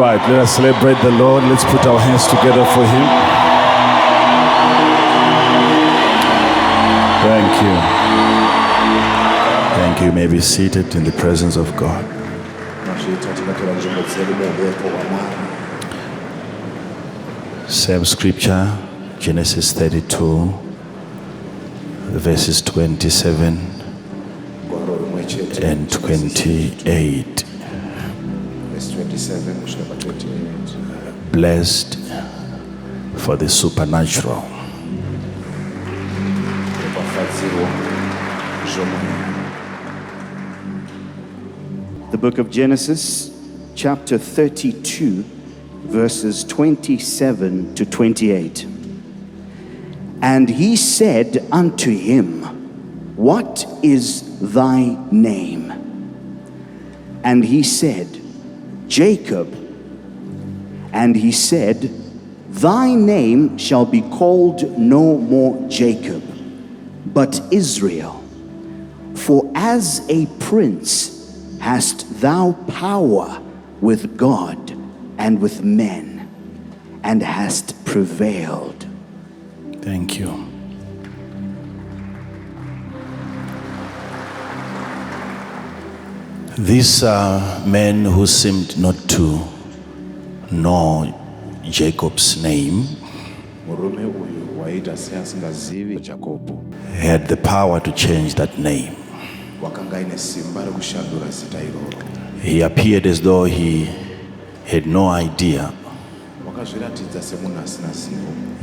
right, let us celebrate the Lord. Let's put our hands together for him. Thank you. Thank you. You may be seated in the presence of God. Same scripture, Genesis 32, verses 27 and 28. Verse 27, 28. Blessed for the supernatural. The book of Genesis, chapter 32, verses 27 to 28. And he said unto him, What is thy name? And he said, Jacob. And he said, Thy name shall be called no more Jacob, but Israel. For as a prince hast thou power with God and with men, and hast prevailed. Thank you. These are men who seemed not to know Jacob's name, had the power to change that name. He appeared as though he had no idea.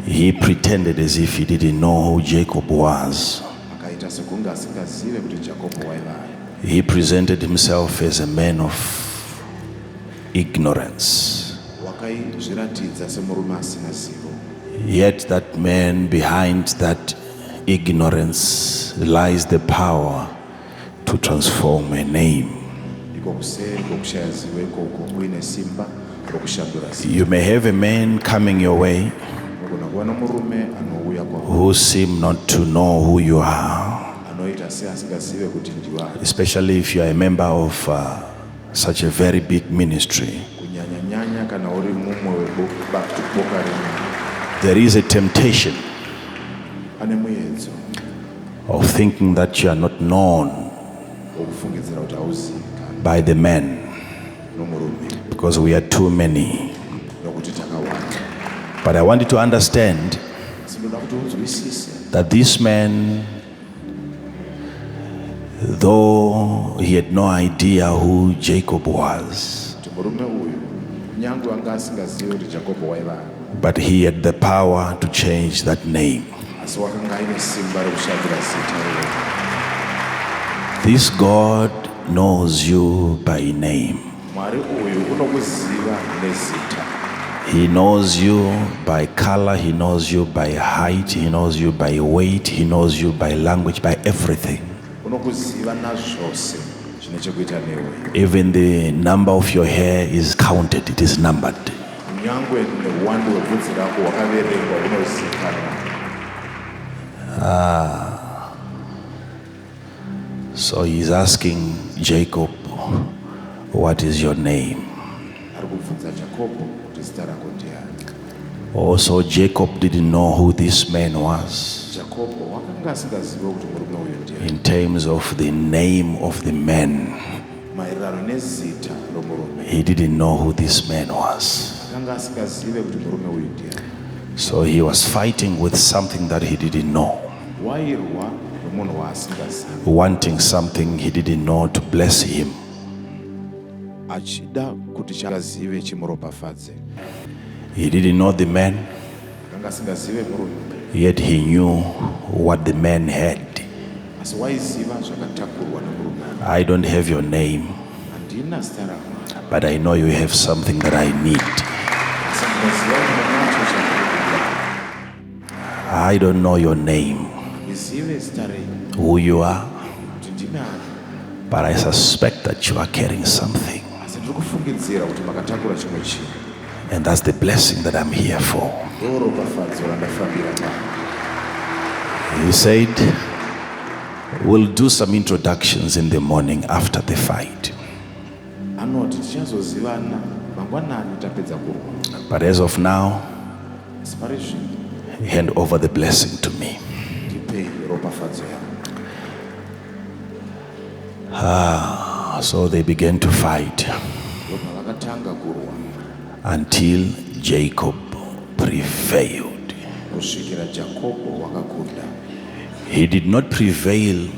He pretended as if he didn't know who Jacob was. He presented himself as a man of ignorance. Yet that man, behind that ignorance lies the power to transform a name. You may have a man coming your way who seem not to know who you are, especially if you are a member of such a very big ministry. There is a temptation of thinking that you are not known by the men because we are too many. But I want you to understand that this man, though he had no idea who Jacob was, but he had the power to change that name. This God knows you by name. He knows you by color, he knows you by height, he knows you by weight, he knows you by language, by everything. Even the number of your hair is counted, it is numbered. So he's asking Jacob, what is your name? Also, Jacob didn't know who this man was in terms of the name of the man. He didn't know who this man was. So he was fighting with something that he didn't know, wanting something he didn't know to bless him. He didn't know the man, yet he knew what the man had. I don't have your name, but I know you have something that I need. I don't know your name, who you are, but I suspect that you are carrying something. And that's the blessing that I'm here for. He said, we'll do some introductions in the morning after the fight. But as of now, hand over the blessing to me. So they began to fight until Jacob prevailed. He did not prevail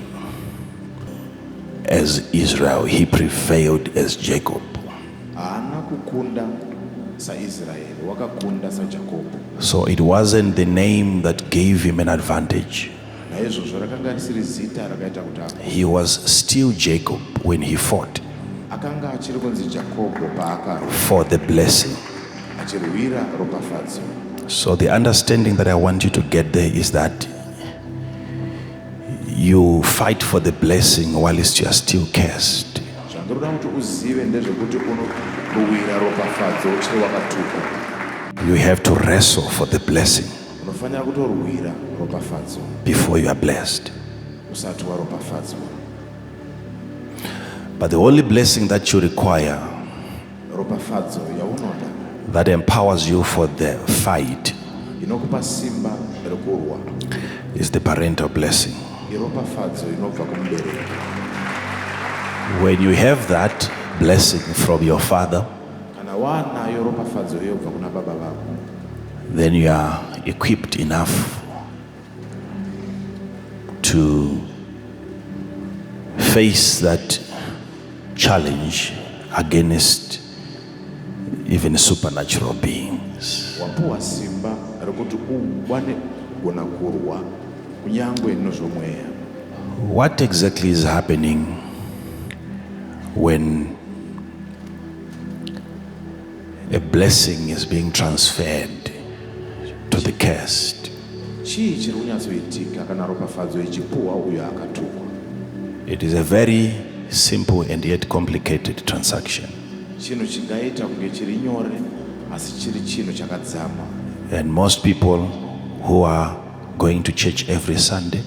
as Israel, he prevailed as Jacob. So it wasn't the name that gave him an advantage. He was still Jacob when he fought for the blessing. So the understanding that I want you to get there is that you fight for the blessing whilst you are still cursed. You have to wrestle for the blessing before you are blessed. But the only blessing that you require that empowers you for the fight is the parental blessing. When you have that blessing from your father, then you are equipped enough to face that challenge against even supernatural beings. What exactly is happening when a blessing is being transferred to the cursed? It is a very simple and yet complicated transaction. And most people who are going to church every Sunday,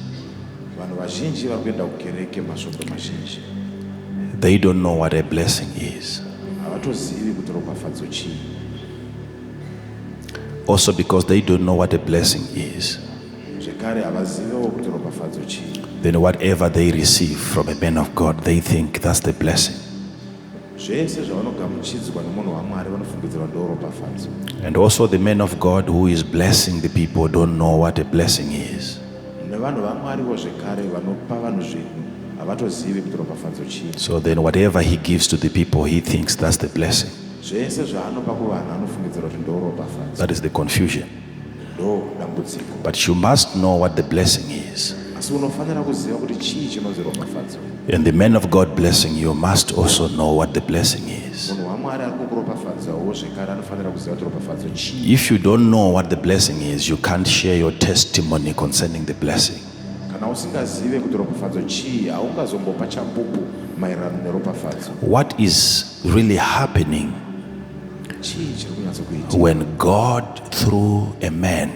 they don't know what a blessing is. Also because they don't know what a blessing is, then whatever they receive from a man of God, they think that's the blessing. And also the man of God who is blessing the people don't know what a blessing is. So then whatever he gives to the people, he thinks that's the blessing. That is the confusion. But you must know what the blessing is. And the man of God blessing you must also know what the blessing is. If you don't know what the blessing is, you can't share your testimony concerning the blessing. What is really happening when God through a man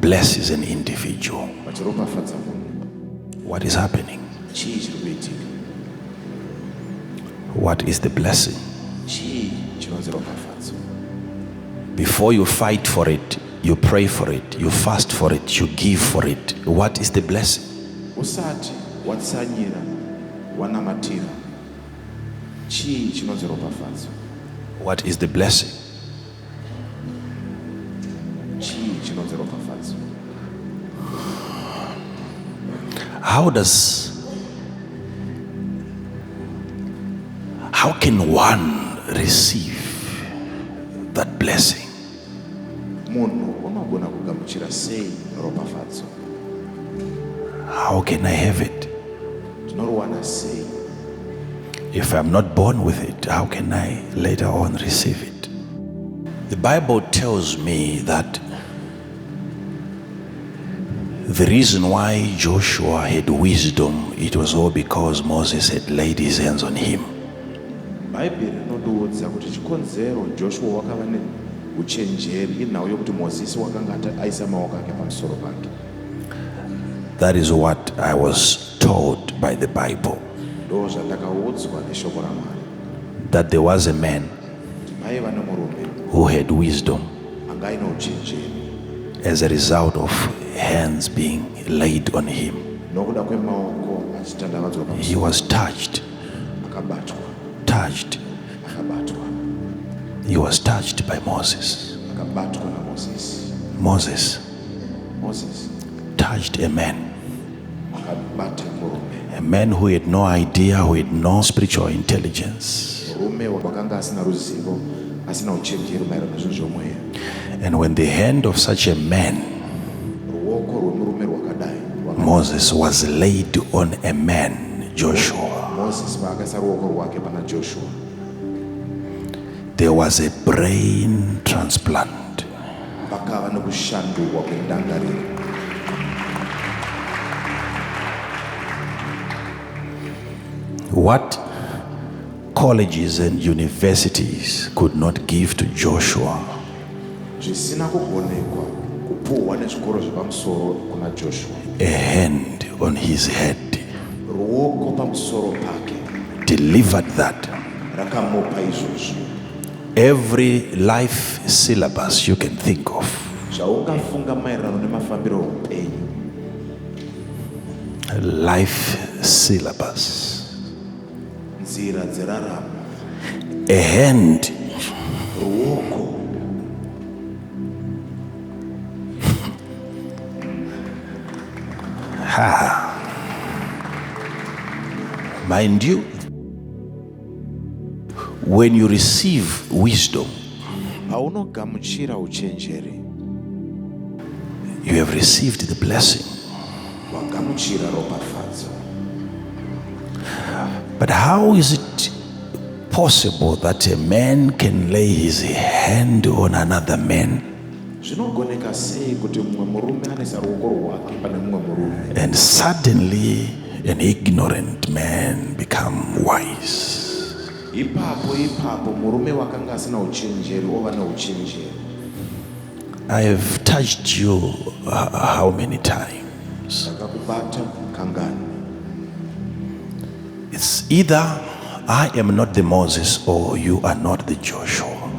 blesses an individual? What is happening? What is the blessing? Before you fight for it, you pray for it, you fast for it, you give for it. What is the blessing? What is the blessing? How can one receive that blessing? How can I have it? If I'm not born with it, how can I later on receive it? The Bible tells me that the reason why Joshua had wisdom, it was all because Moses had laid his hands on him. That is what I was told by the Bible. that there was a man who had wisdom as a result of hands being laid on him. He was touched. He was touched by Moses. Moses touched a man who had no idea, who had no spiritual intelligence. And when the hand of such a man, Moses, was laid on a man, Joshua, there was a brain transplant. What colleges and universities could not give to Joshua, a hand on his head delivered that. Every life syllabus you can think of, life syllabus, a hand mind you, when you receive wisdom, you have received the blessing. But how is it possible that a man can lay his hand on another man and suddenly an ignorant man become wise? I have touched you how many times? It's either I am not the Moses or you are not the Joshua.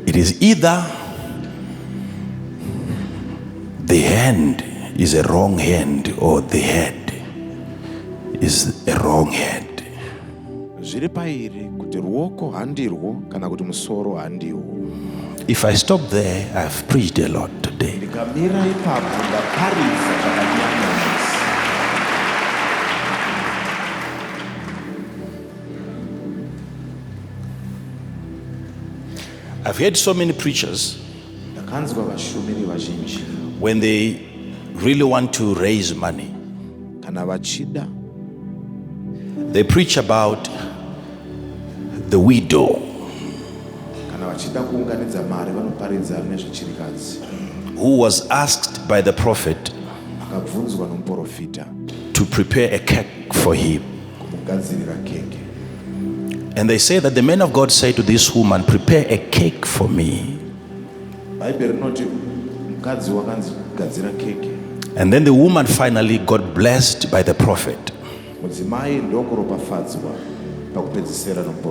It is either the hand is a wrong hand or the head is a wrong head. If I stop there, I've preached a lot today. I've heard so many preachers, when they really want to raise money, they preach about the widow who was asked by the prophet to prepare a cake for him. And they say that the man of God said to this woman, prepare a cake for me. And then the woman finally got blessed by the prophet.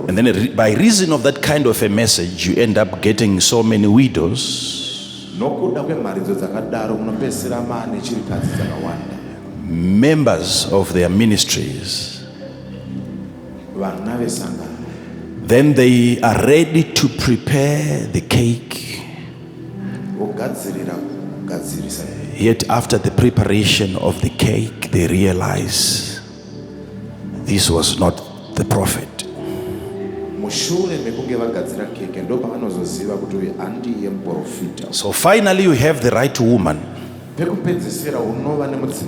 And then by reason of that kind of a message, you end up getting so many widows, members of their ministries. Then they are ready to prepare the cake. Yet after the preparation of the cake, they realize this was not the prophet. So finally you have the right woman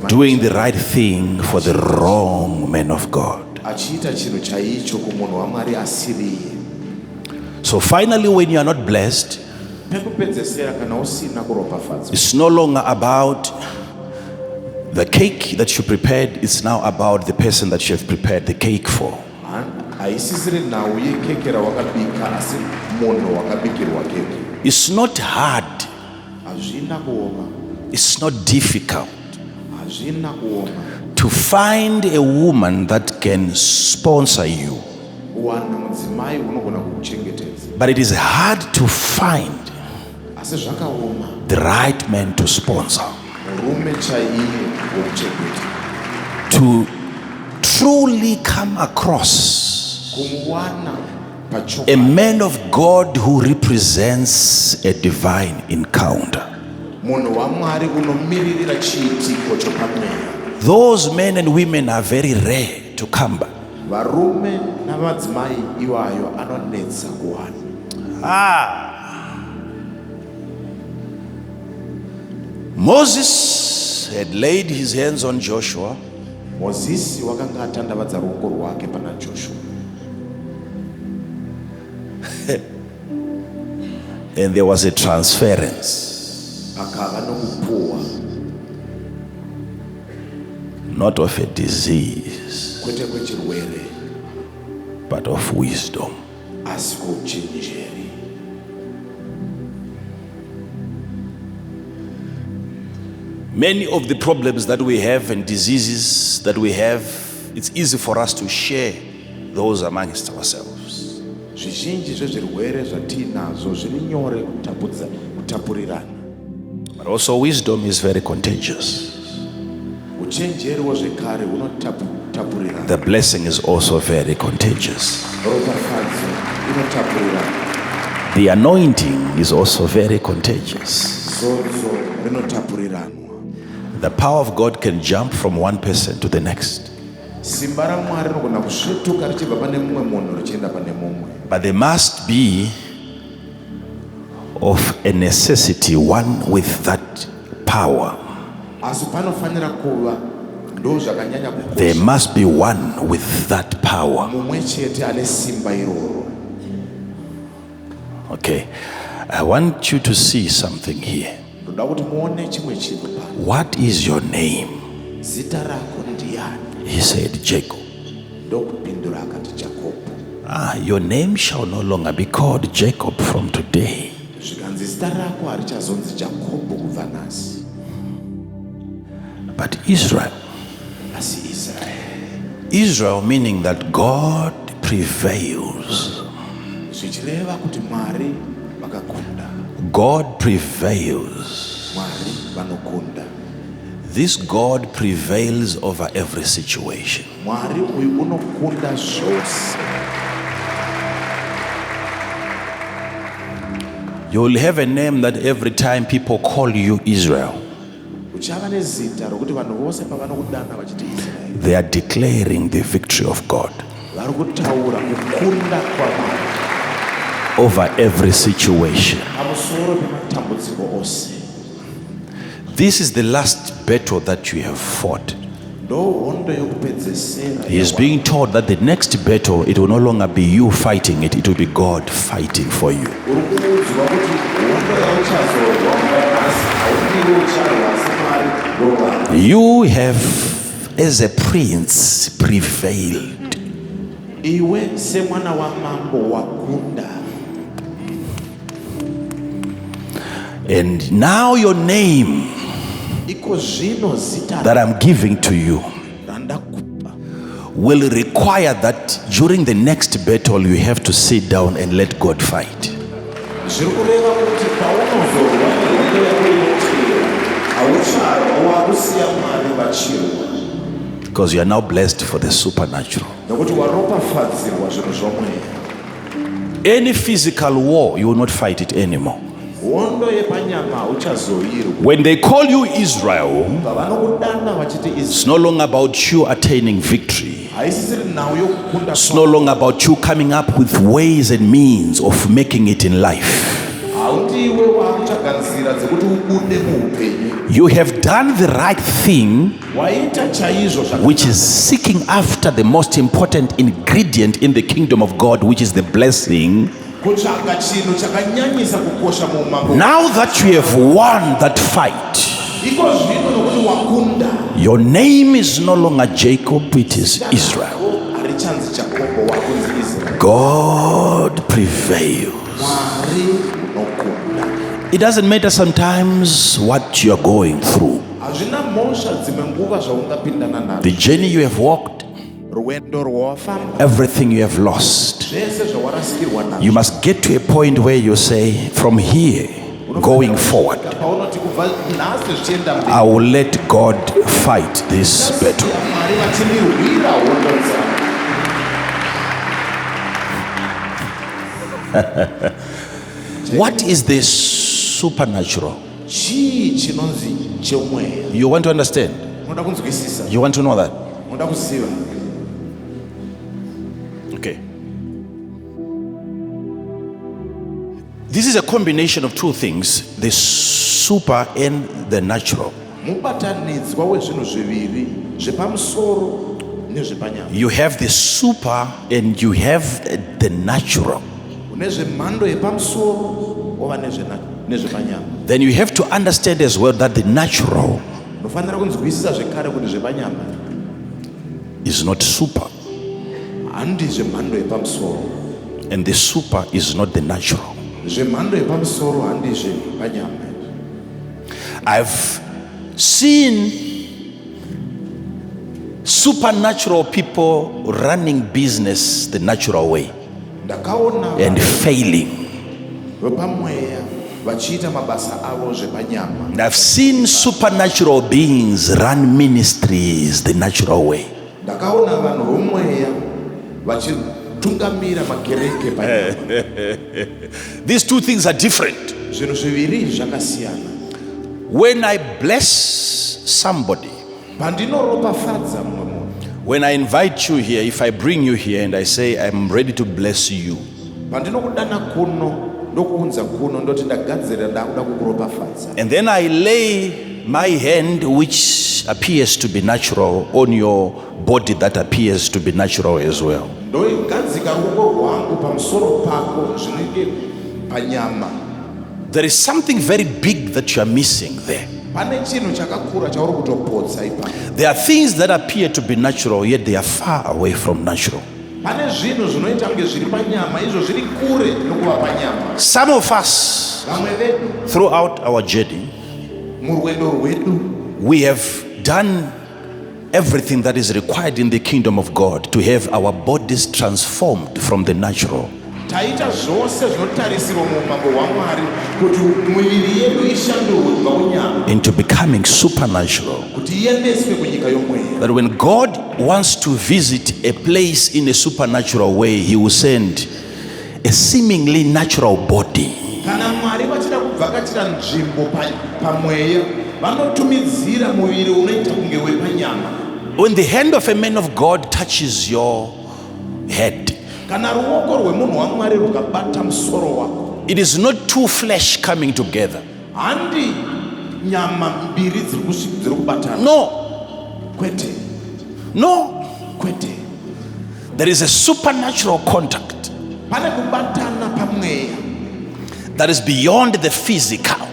doing the right thing for the wrong man of God. So finally, when you are not blessed, it's no longer about the cake that you prepared, it's now about the person that you have prepared the cake for. It's not hard. It's not difficult to find a woman that can sponsor you. But it is hard to find the right man to sponsor. To truly come across a man of God who represents a divine encounter. Those men and women are very rare to come by. Moses had laid his hands on Joshua. And there was a transference, not of a disease, but of wisdom. Many of the problems that we have and diseases that we have, it's easy for us to share those amongst ourselves. But also wisdom is very contagious. The blessing is also very contagious. The anointing is also very contagious. The power of God can jump from one person to the next. But there must be of a necessity one with that power. There must be one with that power. Okay, I want you to see something here. What is your name? He said, Jacob. Your name shall no longer be called Jacob from today, but Israel. Israel meaning that God prevails. God prevails. This God prevails over every situation. You will have a name that every time people call you Israel, they are declaring the victory of God over every situation. This is the last battle that you have fought. He is being told that the next battle, it will no longer be you fighting it, it will be God fighting for you. You have, as a prince, prevailed. And now your name that I'm giving to you will require that during the next battle you have to sit down and let God fight. Because you are now blessed for the supernatural. Any physical war, you will not fight it anymore. When they call you Israel, it's no longer about you attaining victory. It's no longer about you coming up with ways and means of making it in life. You have done the right thing, which is seeking after the most important ingredient in the kingdom of God, which is the blessing. Now that you have won that fight, your name is no longer Jacob, it is Israel. God prevails. It doesn't matter sometimes what you're going through. The journey you have walked, everything you have lost. You must get to a point where you say, from here going forward, I will let God fight this battle. What is this supernatural? You want to understand? You want to know that? Okay. This is a combination of two things, the super and the natural. You have the super and you have the natural. Then you have to understand as well that the natural is not super, and the super is not the natural. I've seen supernatural people running business the natural way and failing. And I've seen supernatural beings run ministries the natural way. These two things are different. When I bless somebody, when I invite you here, if I bring you here and I say I'm ready to bless you, and then I lay my hand, which appears to be natural, on your body that appears to be natural as well, there is something very big that you are missing there. There are things that appear to be natural, yet they are far away from natural. Some of us, throughout our journey, we have done everything that is required in the kingdom of God to have our bodies transformed from the natural into becoming supernatural. That when God wants to visit a place in a supernatural way, He will send a seemingly natural body. When the hand of a man of God touches your head, it is not two flesh coming together. No. There is a supernatural contact that is beyond the physical.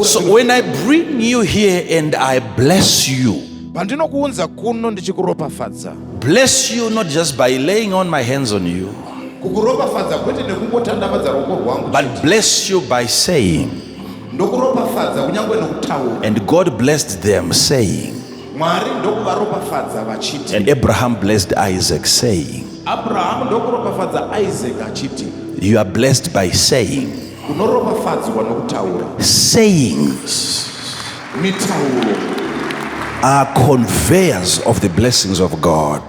So when I bring you here and I bless you, bless you not just by laying on my hands on you, but bless you by saying, and God blessed them saying, and Abraham blessed Isaac saying, you are blessed by saying. Sayings are conveyors of the blessings of God.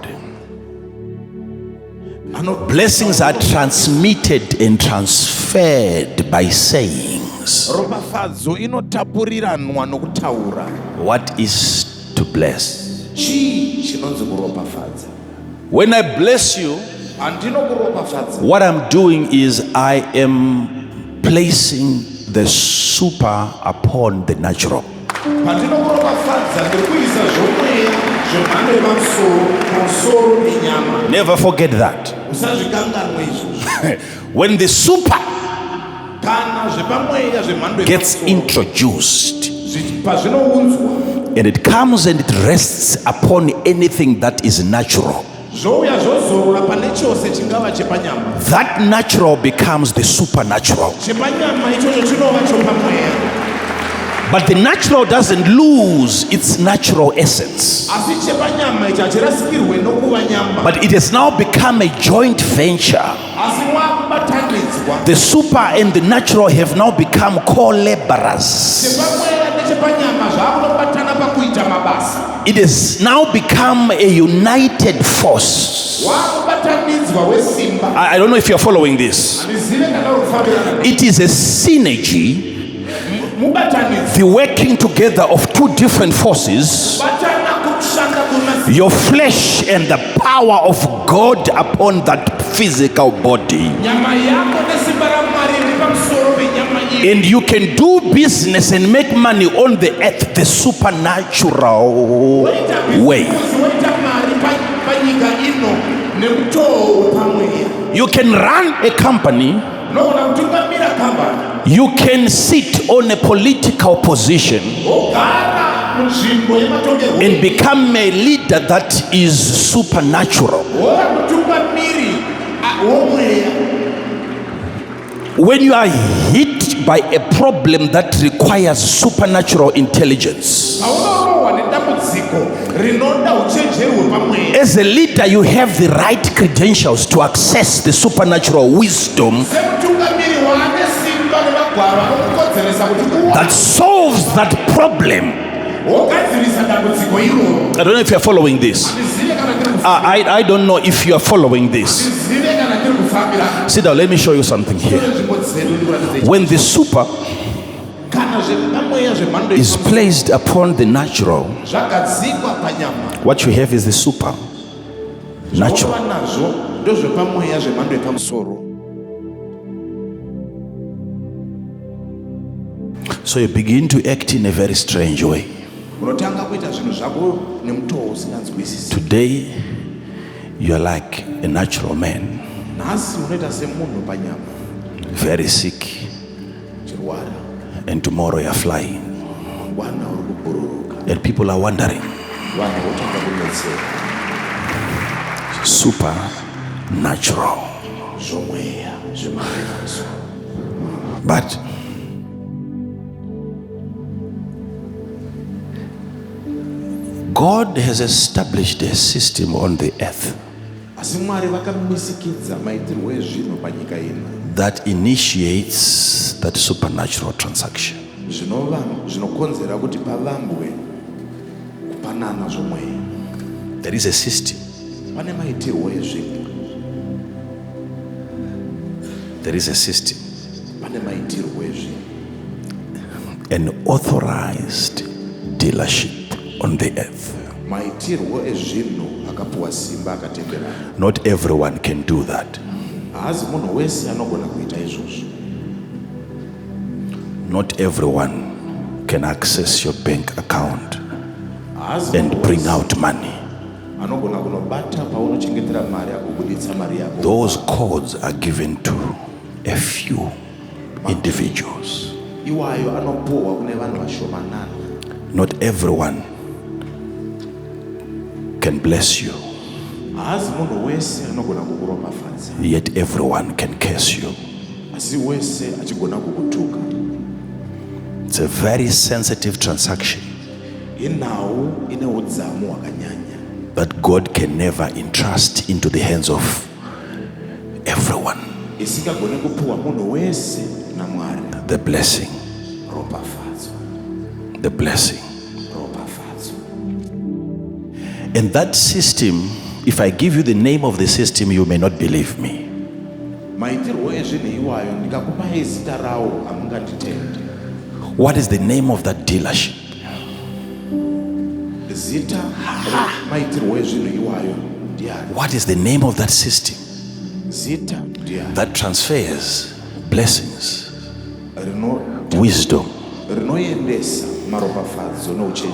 Blessings are transmitted and transferred by sayings. What is to bless? When I bless you, what I'm doing is I am placing the super upon the natural. Never forget that. When the super gets introduced and it comes and it rests upon anything that is natural, that natural becomes the supernatural. But the natural doesn't lose its natural essence. But it has now become a joint venture. The super and the natural have now become co-laborers. It has now become a united force. I don't know if you're following this. It is a synergy, the working together of two different forces, your flesh and the power of God upon that physical body. And you can do business and make money on the earth the supernatural way. You can run a company. You can sit on a political position and become a leader that is supernatural. When you are hit by a problem that requires supernatural intelligence, as a leader, you have the right credentials to access the supernatural wisdom that solves that problem. I don't know if you're following this. I don't know if you are following this. Sit down, let me show you something here. When the super is placed upon the natural, what you have is the super natural. So you begin to act in a very strange way. Today, you are like a natural man, very sick, and tomorrow you are flying. And people are wondering, supernatural. But God has established a system on the earth that initiates that supernatural transaction. There is a system. There is a system. An authorized dealership on the earth. Not everyone can do that. Not everyone can access your bank account and bring out money. Those codes are given to a few individuals. Not everyone can bless you, yet everyone can curse you. It's a very sensitive transaction that God can never entrust into the hands of everyone. The blessing. The blessing. And that system, if I give you the name of the system, you may not believe me. What is the name of that dealership? What is the name of that system that transfers blessings, wisdom?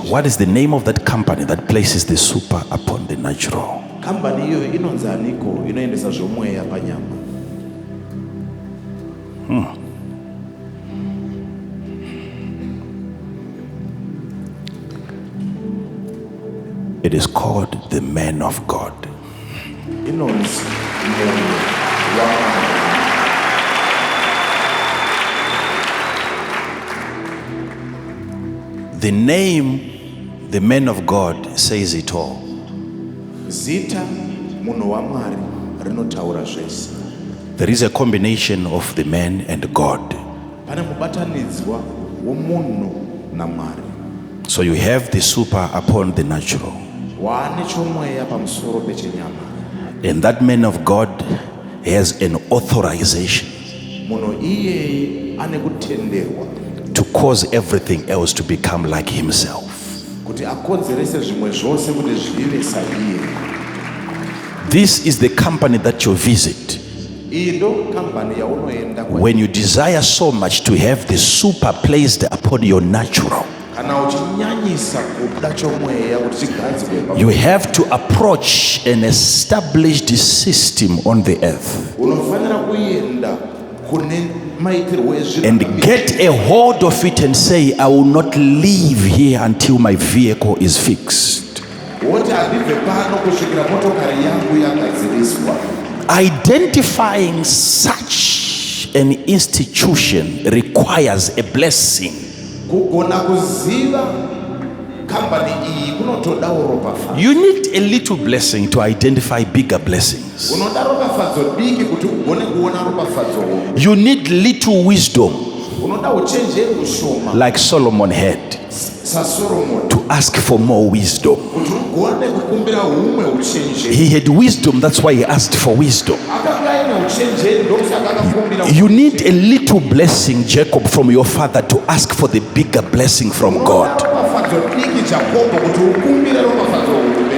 What is the name of that company that places the super upon the natural? It is called the man of God. inonzi munhu wamwari. The name, the man of God, says it all. Zita munhu wamwari rinotaura zvese. There is a combination of the man and God. Pane mubatanidzwa womunhu naMwari. So you have the super upon the natural. Waane chomweya pamusoro pechenyama. And that man of God has an authorization Munhu iyeye ane kutenderwa to cause everything else to become like himself. kuti akonzerese zvimwe zvose kuti zvive saiye. This is the company that you visit Iyi ndo kambani yaunoenda when you desire so much to have the super placed upon your natural. kana uchinyanyisa kuda chomweya kuti chigadzikwe pa. You have to approach an established system on the earth Unofanira kuenda kune maitirwo ezvinhu and get a hold of it and say, I will not leave here until my vehicle is fixed. woti handibve pano kusvikira motokari yangu yagadziriswa. Identifying such an institution requires a blessing. Kugona kuziva kambani iyi kunotodawo ropafadzo. You need a little blessing to identify bigger blessings. Unoda ropafadzo diki kuti ugone kuona ropafadzo hombe. You need little wisdom, Unoda uchenjeri ushoma like Solomon had, saSolomoni to ask for more wisdom. kuti ugone kukumbira humwe uchenjeri. He had wisdom, that's why he asked for wisdom. Akanga aine uchenjeri ndokusaka akakumbira. You need a little blessing, Jacob, from your father to ask for the bigger blessing from God. Ropafadzo diki Jakobo kuti ukumbire ropafadzo hombe.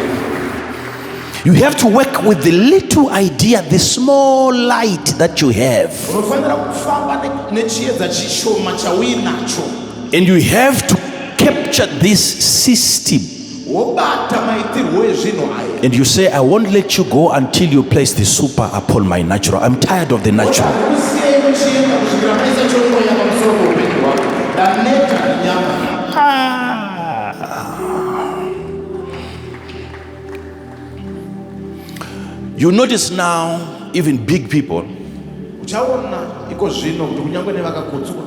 You have to work with the little idea, the small light that you have. Unofanira kufamba nechiedza chishoma chauinacho. And you have to capture this system. Wobata maitirwo ezvinhu aya. And you say, I won't let you go until you place the super upon my natural. I'm tired of the natural. Usiyei uchienda kusvikira maisa chomweya pamusoro poupenyu hwako. Ndaneta nenyama. You notice now, even big people Uchaona iko zvino kuti kunyangwe nevakakodzwa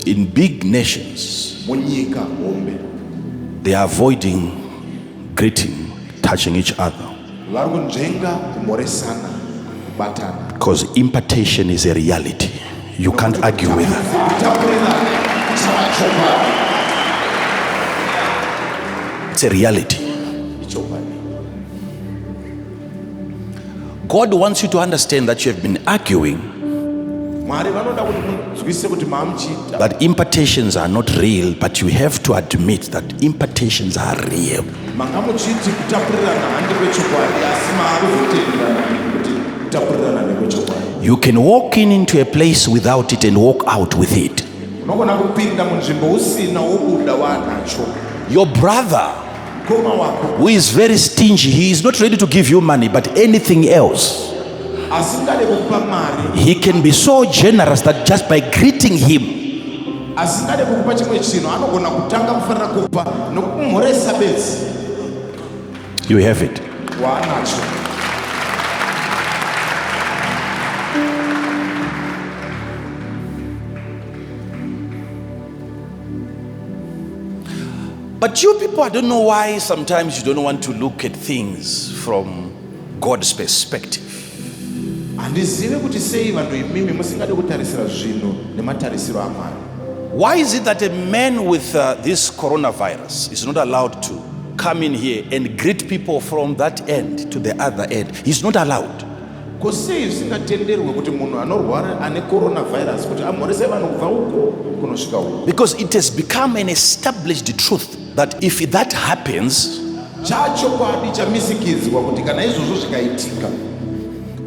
in big nations, munyika hombe they are avoiding greeting, touching each other. vari kunzvenga kumhoresana kubatana. Because impartation is a reality. You can't argue with it. Kutapurira chavachokwadi. It's a reality. Ichokwadi. God wants you to understand that you have been arguing Mwari vanoda kuti munzwise kuti maamuchiita. that impartations are not real, but you have to admit that impartations are real. Manga muchiti kutapurirana handi kwechokwadi asi maakuzotenderana kuti kutapurirana nekwechokwadi. You can walk into a place without it and walk out with it. Unogona kupinda munzvimbo usina wobuda wanacho. Your brother, Mukoma wako who is very stingy, he is not ready to give you money, but anything else. asingade kukupa mari, He can be so generous that just by greeting him, asingade kukupa chimwe chinhu, anogona kutanga kufanira kupa nokumhoresa bedzi. you have it. Waanacho. But you people, I don't know why sometimes you don't want to look at things from God's perspective. Handizive kuti sei vanhu imimi musingade kutarisira zvinhu nematarisiro aMwari. Why is it that a man with this coronavirus is not allowed to come in here and greet people from that end to the other end? He's not allowed. Ko sei zvisingatenderwe kuti munhu anorwara ane coronavirus kuti amhorese vanhu kubva uko kunosvika uko? Because it has become an established truth that if that happens, Chachokwadi chamisikidzwa kuti kana izvozvo zvikaitika,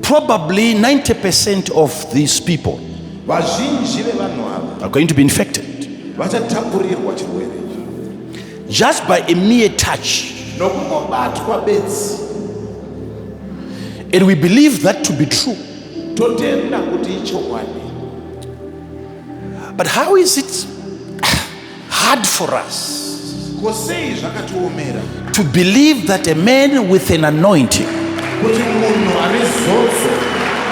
probably 90% of these people vazhinji vevanhu ava are going to be infected vachatapurirwa chirwere ichi. just by a mere touch. Nokungobatwa bedzi. And we believe that to be true. Totenda kuti ichokwadi. But how is it hard for us Ko sei zvakatiomera to believe that a man with an anointing kuti munhu ane zodzo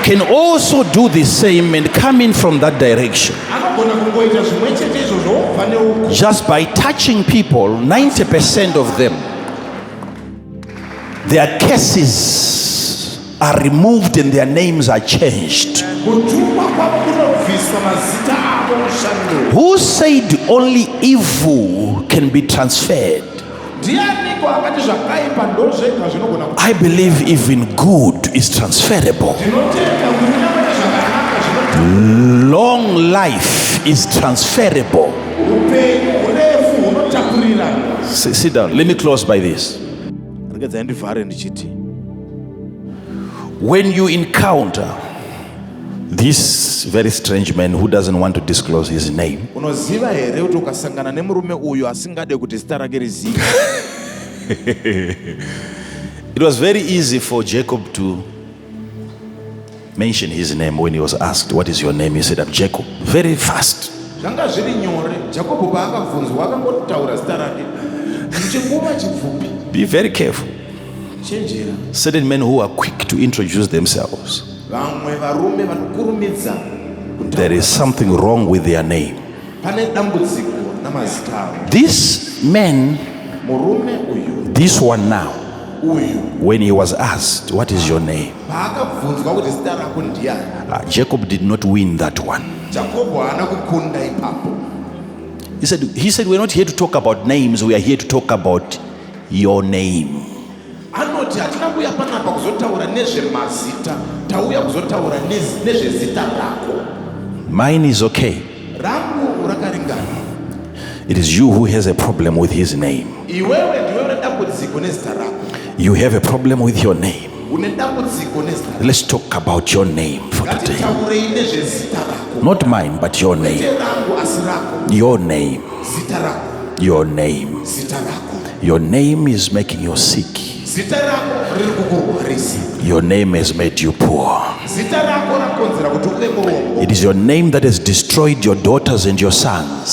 can also do the same and come in from that direction. anogona kungoita zvimwe chete izvozvo obva neuko. Just by touching people, 90% of them, their cases are removed and their names are changed. Kutumwa kwavo kunobvisa mazita avo mushando. Who said only evil can be transferred? Ndianiko akati zvakaipa ndo zvega zvinogona kuti. I believe even good is transferable. Ndinotenda kuti nyamata zvakanaka zvinotapurira. Long life is transferable. Upenyu urefu hunotapurirana. Sit down. Let me close by this. Regedzai ndivhare ndichiti. When you encounter this very strange man who doesn't want to disclose his name, Unoziva here kuti ukasangana nemurume uyu asingade kuti zita rake rizive. it was very easy for Jacob to mention his name when he was asked, "What is your name?" He said, "I'm Jacob." Very fast. Zvanga zviri nyore. Jacobo paakabvunzwa akangotaura zita rake. Muchinguva chipfupi. Be very careful. Chenjera. Certain men who are quick to introduce themselves, Vamwe varume vanokurumidza. there is something wrong with their name. Pane dambudziko namazita avo. This man, Murume uyu. this one now, Uyu. when he was asked, "What is your name?" Paakabvunzwa kuti zita rako ndiani. Jacob did not win that one. Jacobo haana kukunda ipapo. He said, "We're not here to talk about names. We are here to talk about your name." Anoti hatina kuuya panapa kuzotaura nezvemazita. Tauya kuzotaura nezvezita rako. Mine is okay. Rangu rakaringana. It is you who has a problem with his name. Iwewe ndiwe une dambudziko nezita rako. You have a problem with your name. Une dambudziko nezita rako. Let's talk about your name for today. Ngatitaurei nezvezita rako. Not mine, but your name. Kwete rangu asi rako. Your name. Zita rako. Your name. Zita rako. Your name is making you sick. Zita rako riri kukurwarisa. Your name has made you poor. Zita rako rakonzera kuti uve murombo. It is your name that has destroyed your daughters and your sons.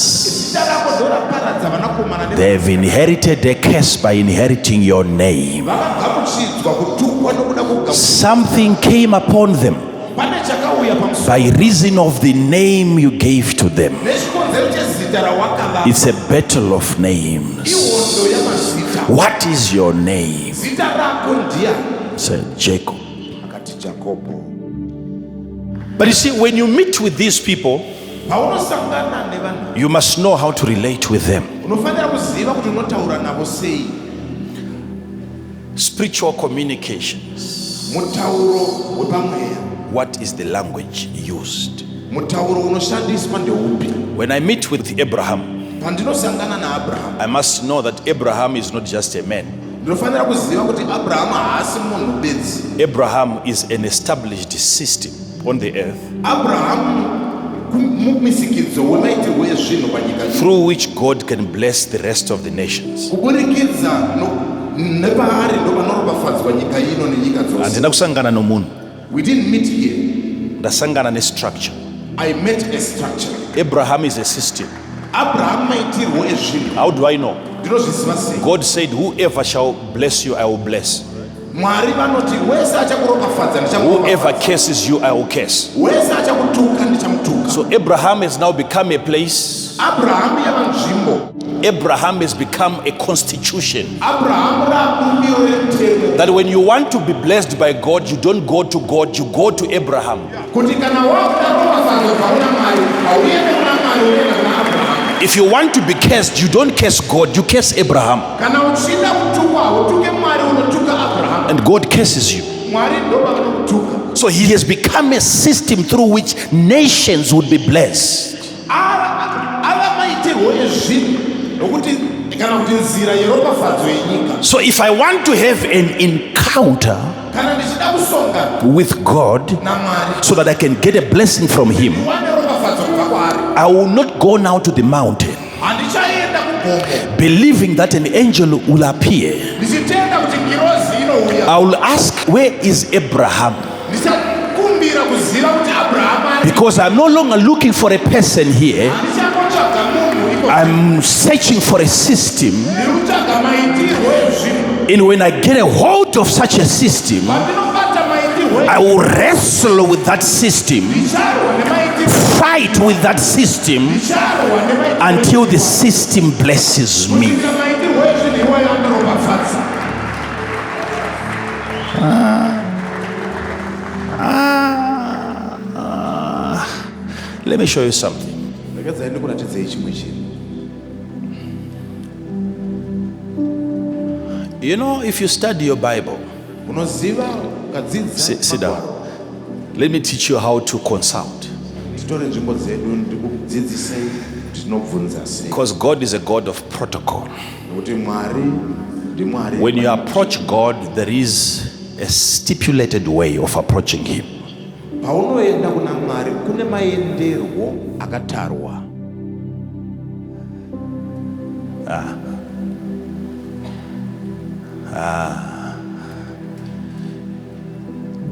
Zita rako ndoraparadza vanakomana They have inherited a curse by inheriting your name. vakagamuchidzwa kutukwa nokuda kugamuchira. Something came upon them Pane chakauya pamusoro by reason of the name you gave to them. nechikonzero chezita rawakavapa. It's a battle of names. Ihondo yamazita. What is your name? Zita rako ndiani? Said Jacob. Akati Jacobo. But you see, when you meet with these people, Paunosangana nevanhu, you must know how to relate with them. unofanira kuziva kuti unotaura navo sei. Spiritual communications. Mutauro wepamweya. What is the language used? Mutauro unoshandiswa ndeupi? When I meet with Abraham, Pandinosangana naAbraham, I must know that Abraham is not just a man. ndinofanira kuziva kuti Abraham haasi munhu bedzi. Abraham is an established system on the earth Abraham mumisikidzo wemaitirwo ezvinhu panyika ino. through which God can bless the rest of the nations. Kuburikidza nepaari ndo panoropafadzwa nyika ino nenyika dzose. Handina kusangana nomunhu, We didn't meet here. ndasangana nestructure. I met a structure. Abraham is a system. Abraham maitirwo ezvinhu. How do I know? Ndinozviziva sei? God said, "Whoever shall bless you, I will bless. Mwari vanoti wese achakuropafadza Whoever ndichamuropafadza. curses you, I will curse." Wese achakutuka ndichamutuka. So Abraham has now become a place. Abraham yava nzvimbo. Abraham has become a constitution. Abraham rabumbiro remutemo. That when you want to be blessed by God, you don't go to God, you go to Abraham. Kuti kana wakuda ropafadzwa pauna Mwari, hauende kuna Mwari, unoenda kuna Abraham. If you want to be cursed, you don't curse God, you curse Abraham. Kana uchida kutukwa, hautuke Mwari, unotuka Abraham. And God curses you. Mwari ndo pavanokutuka. So he has become a system through which nations would be blessed. Ava maitirwo ezvinhu nokuti kana kuti nzira yeropafadzo yenyika. So if I want to have an encounter Kana ndichida kusongana with God naMwari, so that I can get a blessing from him, wane ropafadzo kubva kwaari. I will not go now to the mountain Handichaenda kugomo. believing that an angel will appear. Ndichitenda kuti ngirozi inouya. I will ask, where is Abraham? Ndichakumbira kuziva kuti Abraham ari. Because I'm no longer looking for a person here. Handichakotsvaga munhu iko. I'm searching for a system. Ndiri kutsvaga maitirwo ezvinhu. And when I get a hold of such a system, Pandinobva I will wrestle with that system, fight with that system until the system blesses me. Let me show you something. You know, if you study your Bible, sit down. Let me teach you how to consult. Because God is a God of protocol. When you approach God, there is a stipulated way of approaching Him.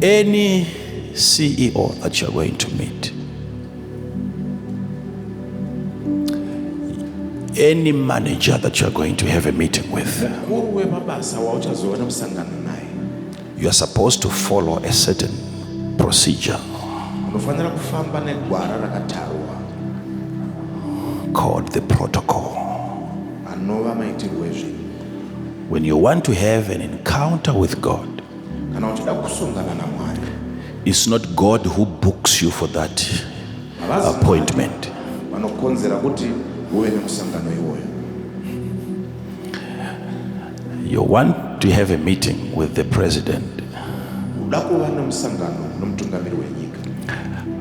Any CEO that you're going to meet, any manager that you're going to have a meeting with, you are supposed to follow a certain procedure called the protocol. When you want to have an encounter with God, it's not God who books you for that appointment. You want to have a meeting with the president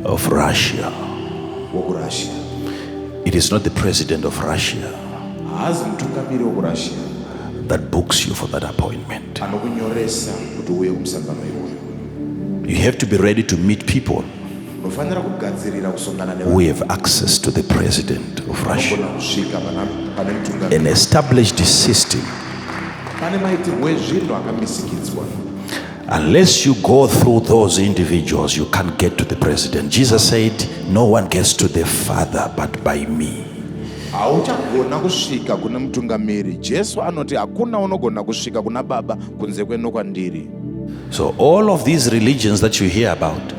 of Russia. It is not the president of Russia that books you for that appointment. You have to be ready to meet people who have access to the president of Russia. An established system. Unless you go through those individuals, you can't get to the president. Jesus said, no one gets to the Father but by me. So all of these religions that you hear about,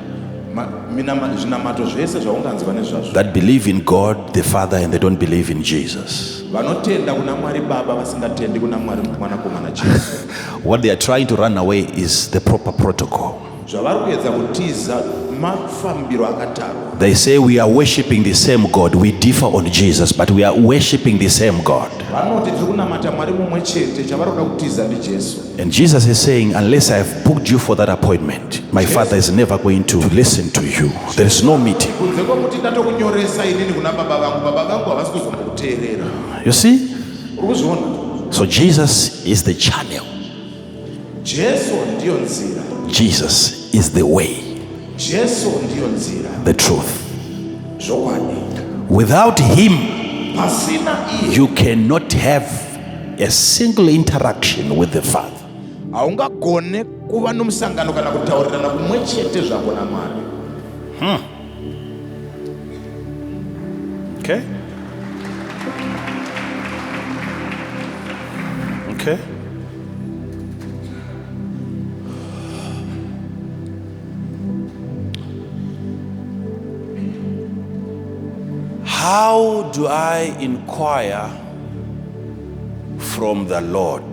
that believe in God the Father and they don't believe in Jesus, what they are trying to run away is the proper protocol. They say we are worshiping the same God. We differ on Jesus, but we are worshiping the same God. And Jesus is saying, unless I have booked you for that appointment, my Father is never going to listen to you. There is no meeting. You see? So Jesus is the channel. Jesus is the way, the truth. Without Him, you cannot have a single interaction with the Father. Okay? Okay? How do I inquire from the Lord?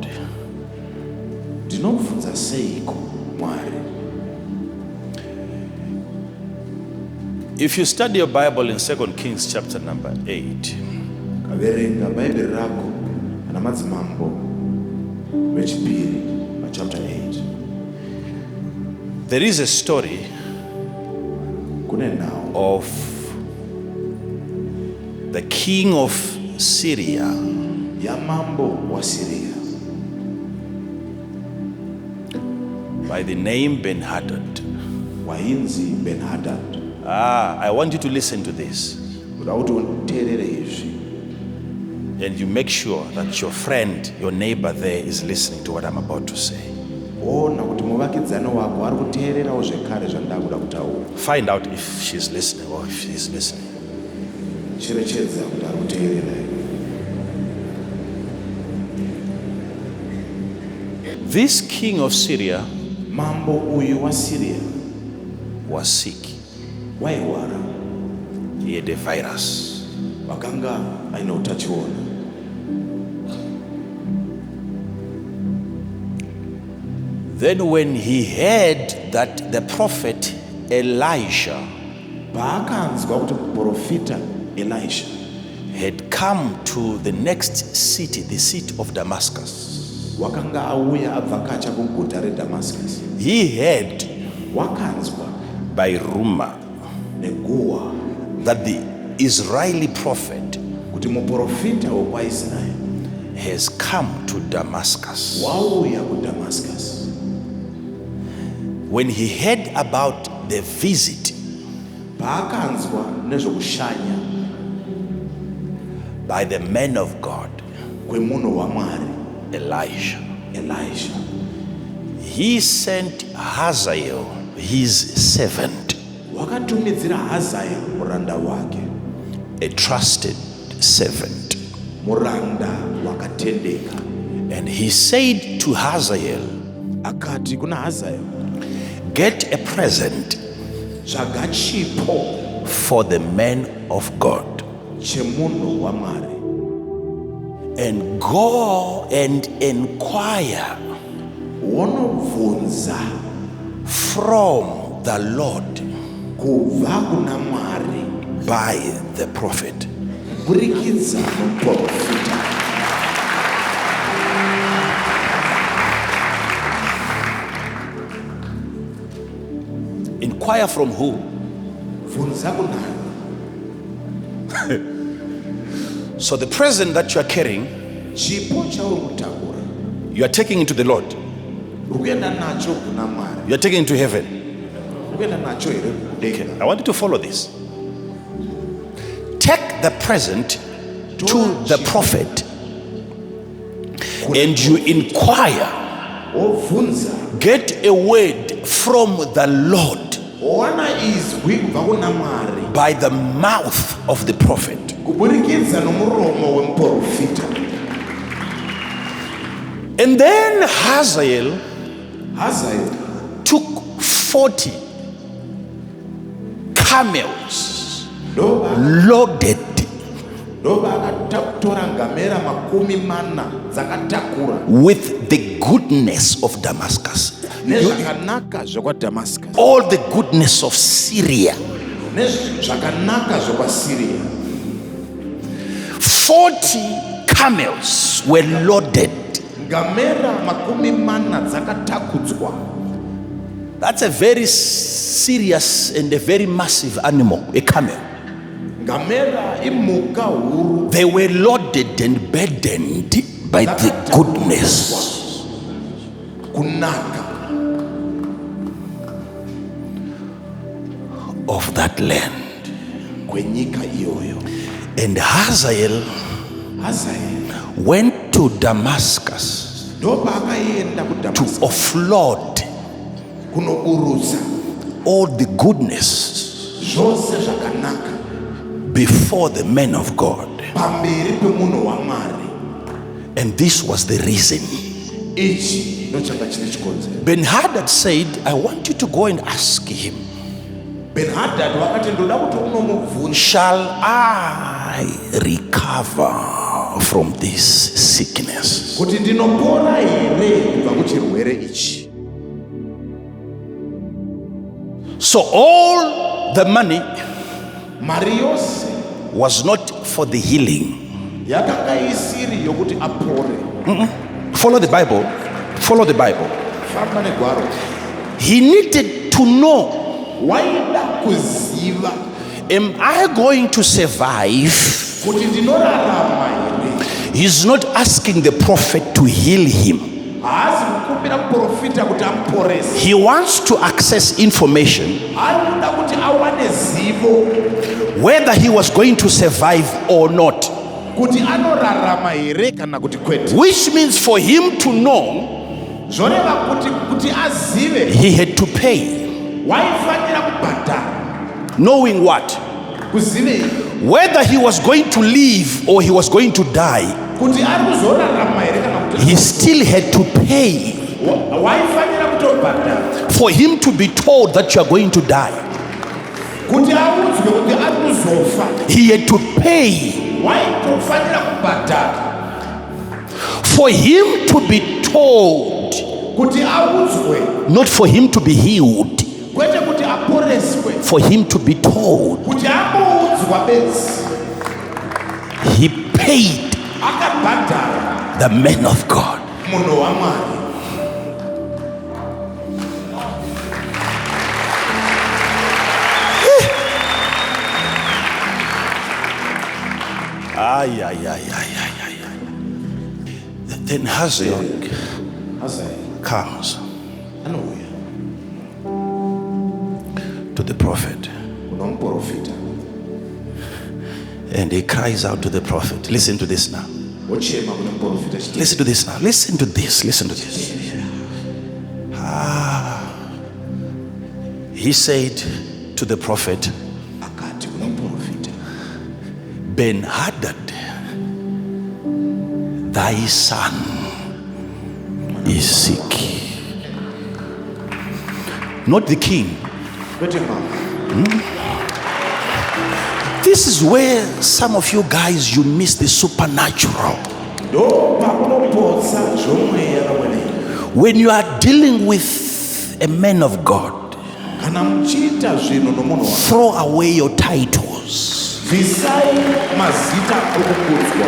If you study your Bible in 2 Kings chapter number 8, chapter 8, there is a story of the king of Syria by the name Ben-Hadad. I want you to listen to this. And you make sure that your friend, your neighbor there is listening to what I'm about to say. Find out if she's listening or if he's listening. This king of Syria was sick. wairwara He had a virus. vakanga aine utachiona. Then when he heard that the prophet Elijah Paakanzwa kuti muprofita Elisha had come to the next city, the city of Damascus, wakanga auya abvakacha kuguta reDamascus, he heard wakanzwa by rumor neguwa that the Israeli prophet kuti muprofita wokwaIsraeri has come to Damascus. wauya kuDamascus. When he heard about the visit Paakanzwa nezvokushanya by the man of God, kwemunhu waMwari Elijah, Elisha, he sent Hazael, his servant, wakatumidzira Hazael muranda wake, a trusted servant. muranda wakatendeka. And he said to Hazael, Akati kuna Hazael, get a present tsvaga chipo for the man of God chemunhu waMwari, and go and inquire wonobvunza from the Lord kubva kuna Mwari by the prophet. kuburikidza nomuprofita. Inquire from who? Bvunza kunani? So the present that you are carrying, Chipo chauri kutakura you are taking into the Lord. uri kuenda nacho kuna Mwari, You are taking into heaven. uri kuenda nacho here kudenga. I want you to follow this. Take the present to the prophet and you inquire, Wobvunza get a word from the Lord wana izwi kubva kuna Mwari by the mouth of the prophet. kuburikidza nomuromo wemuprofita. And then Hazael Hazael took 40 camels loaded ndovakatora ngamera 40 dzakatakura with the goodness of Damascus, nezvakanaka zvekwaDamascus, all the goodness of Syria. nezvakanaka zvekwaSiria. 40 camels were loaded. Ngamera 40 dzakatakudzwa. That's a very serious and a very massive animal, a camel. Ngamera imhuka huru They were loaded and burdened by the goodness kunaka of that land. kwenyika iyoyo. And Hazael Hazael went to Damascus ndopaakaenda to kuDamascus offload kunoburutsa all the goodness zvose zvakanaka before the men of God. pamberi pemunhu waMwari. And this was the reason. Ichi ndochanga chine chikonzero. Ben-Hadad said, I want you to go and ask him, Ben-Hadad wakati ndoda kuti unomubvunza, shall I recover from this sickness? kuti ndinopora here kubva kuchirwere ichi. So all the money Mari yose was not for the healing. yakanga isiri yokuti apore. Follow the Bible. Follow the Bible. Famba negwaro. He needed to know, Waida kuziva am I going to survive? kuti ndinorarama here. He's not asking the prophet to heal him. Haasi kukumbira muprofita kuti amuporese. He wants to access information Anoda kuti awane zivo whether he was going to survive or not. kuti anorarama here kana kuti kwete. Which means for him to know, Zvoreva kuti azive he had to pay. waifanira kubhadhara. Knowing what? Kuzive Whether he was going to live or he was going to die, kuti ari kuzorarama here kana kuti he still had to pay waifanira kutobhadhara for him to be told that you are going to die. kuti audzwe kuti ari kuzofa. He had to pay Waitofanira kubhadhara for him to be told, kuti audzwe, not for him to be healed, kwete kuti aporeswe, for him to be told. kuti amboudzwa bedzi. He paid Akabhadhara the man of God. munhu waMwari. Then Hazael Hazael comes anouya to the prophet kuna muprofita and he cries out to the prophet. Listen to this now. wochema kuna muprofita chiti. Listen to this now. Listen to this. Listen to this. He said to the prophet, Akati kuna muprofita, Ben-Hadad, thy son is sick. Not the king. kwete mama. This is where some of you guys, you miss the supernatural. Ndo pakunopotsa zvomweya vamwene. When you are dealing with a man of God, Kana muchiita zvinhu nomunhu wa, throw away your titles. bvisai mazita okukudzwa.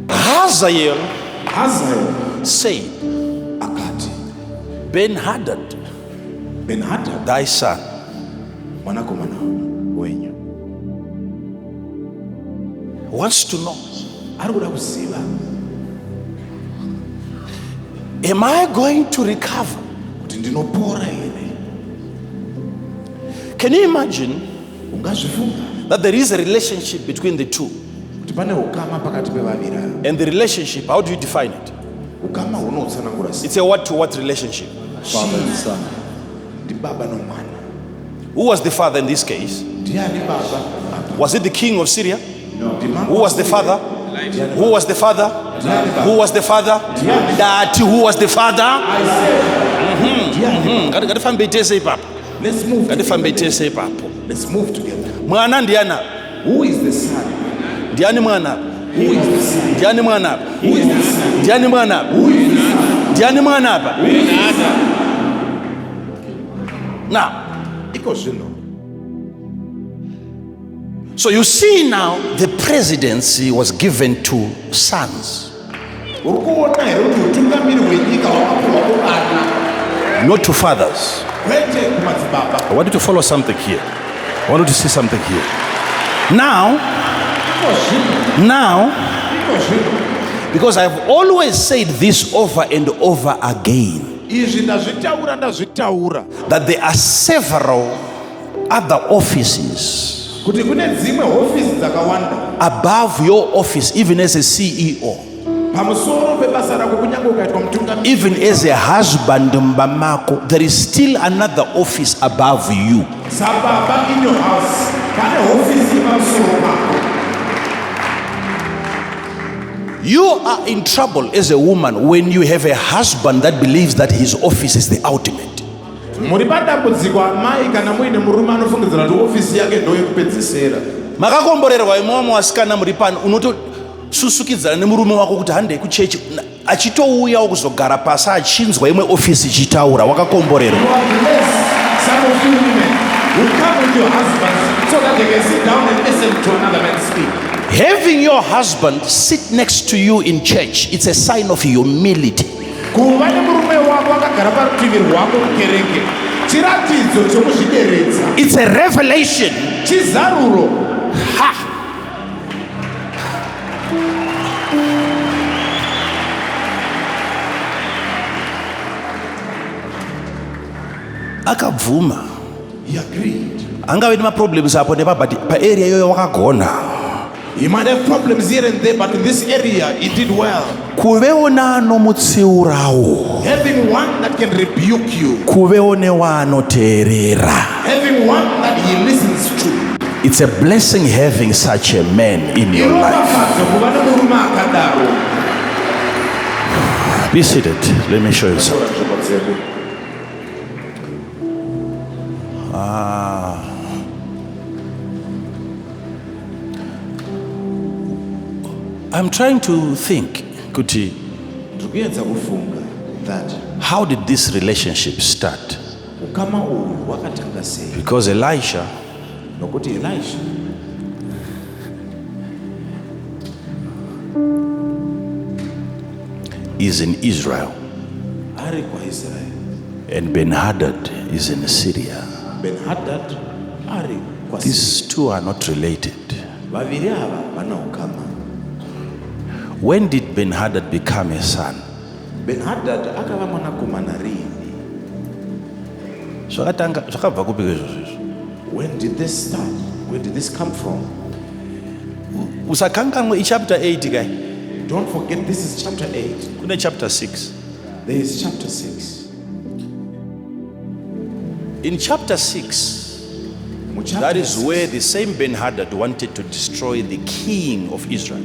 Hazael Hazael said, akati, Ben-Hadad, Ben-Hadad thy son, mwanakomana wenyu wants to know, ari kuda kuziva, am I going to recover? kuti ndinopora here. Can you imagine Ungazvifunga that there is a relationship between the two? kuti pane ukama pakati pevaviri ava. And the relationship, how do you define it? Ukama hunoutsanangura sei? It's a what-to-what relationship. Father and son. Ndi baba nomwana. Who was the father in this case? Ndiani baba? Was it the king of Syria? Ndi mambo Who was the father? Who was the father? Who was the father? That who was the father? Ngatifambe itese ipapo. Let's move Ngatifambe together. itese ipapo. Let's move together. Mwana ndiana. Who is the son? Ndiani mwana? Who is the son? Ndiani mwana? Who is the son? Ndiani mwana? Who is the son? Ndiani mwana hapa? Now, Iko zvino. so you see now the presidency was given to sons, Uri kuona here kuti utungamiri hwenyika hwakapiwa kuvana, not to fathers. kwete kumadzibaba. I want you to follow something here. I want you to see something here. Now, Iko zvino. Iko zvino. because I've always said this over and over again, Izvi ndazvitaura that there are several other offices kuti kune dzimwe hofisi dzakawanda above your office, even as a CEO, pamusoro pebasa rako kunyange ukaitwa mutungamiri. even as a husband mbamako, there is still another office above you. Sababa in your house pane hofisi pamusoro pako. You are in trouble as a woman when you have a husband that believes that his office is the ultimate. Muri padambudziko amai kana muine murume anofungidzira kuti hofisi yake ndoyekupedzisira. Makakomborerwa imwe wasikana muri pano unotosusukidzana nemurume wako kuti handei kuchechi, achitouyawo kuzogara pasi achinzwa imwe ofisi ichitaura. Wakakomborerwa. You are blessed, some of you women who come with your husband so that they can sit down and listen to another man speak. Having your husband sit next to you in church, it's a sign of humility. Kuva nemurume wako akagara parutivi rwako mukereke chiratidzo chokuzvideredza, It's a revelation. chizaruro. Ha! Akabvuma. He agreed. Angave nemaproblems apo nepa, but paarea iyoyo wakagona. He might have problems here and there, but in this area he did well. Kuvewo neanomutsiurawo. Having one that can rebuke you, Kuvewo newaanoteerera. having one that he listens to. It's a blessing having such a man in your life. Iropafadzo kuva nemurume akadaro. Be seated. Let me show you something. I'm trying to think, Kuti, Ndikuedza kufunga that how did this relationship start? ukama uyu wakatanga sei? Because Elisha Nokuti Elisha is in Israel ari kwaIsrael, and Ben-Hadad is in Syria. Ben-Hadad ari kwaSiriya. These two are not related. Vaviri ava vana ukama. When did Ben-Hadad become a son? Ben-Hadad akava mwanakomana rini? Zvakabva kupi izvozvo? When did this start? Where did this come from? Usakanganwe chapter 8 guy. Don't forget, this is chapter 8. Kune chapter 6. There is chapter 6. In chapter 6, that is where the same Ben-Hadad wanted to destroy the king of Israel.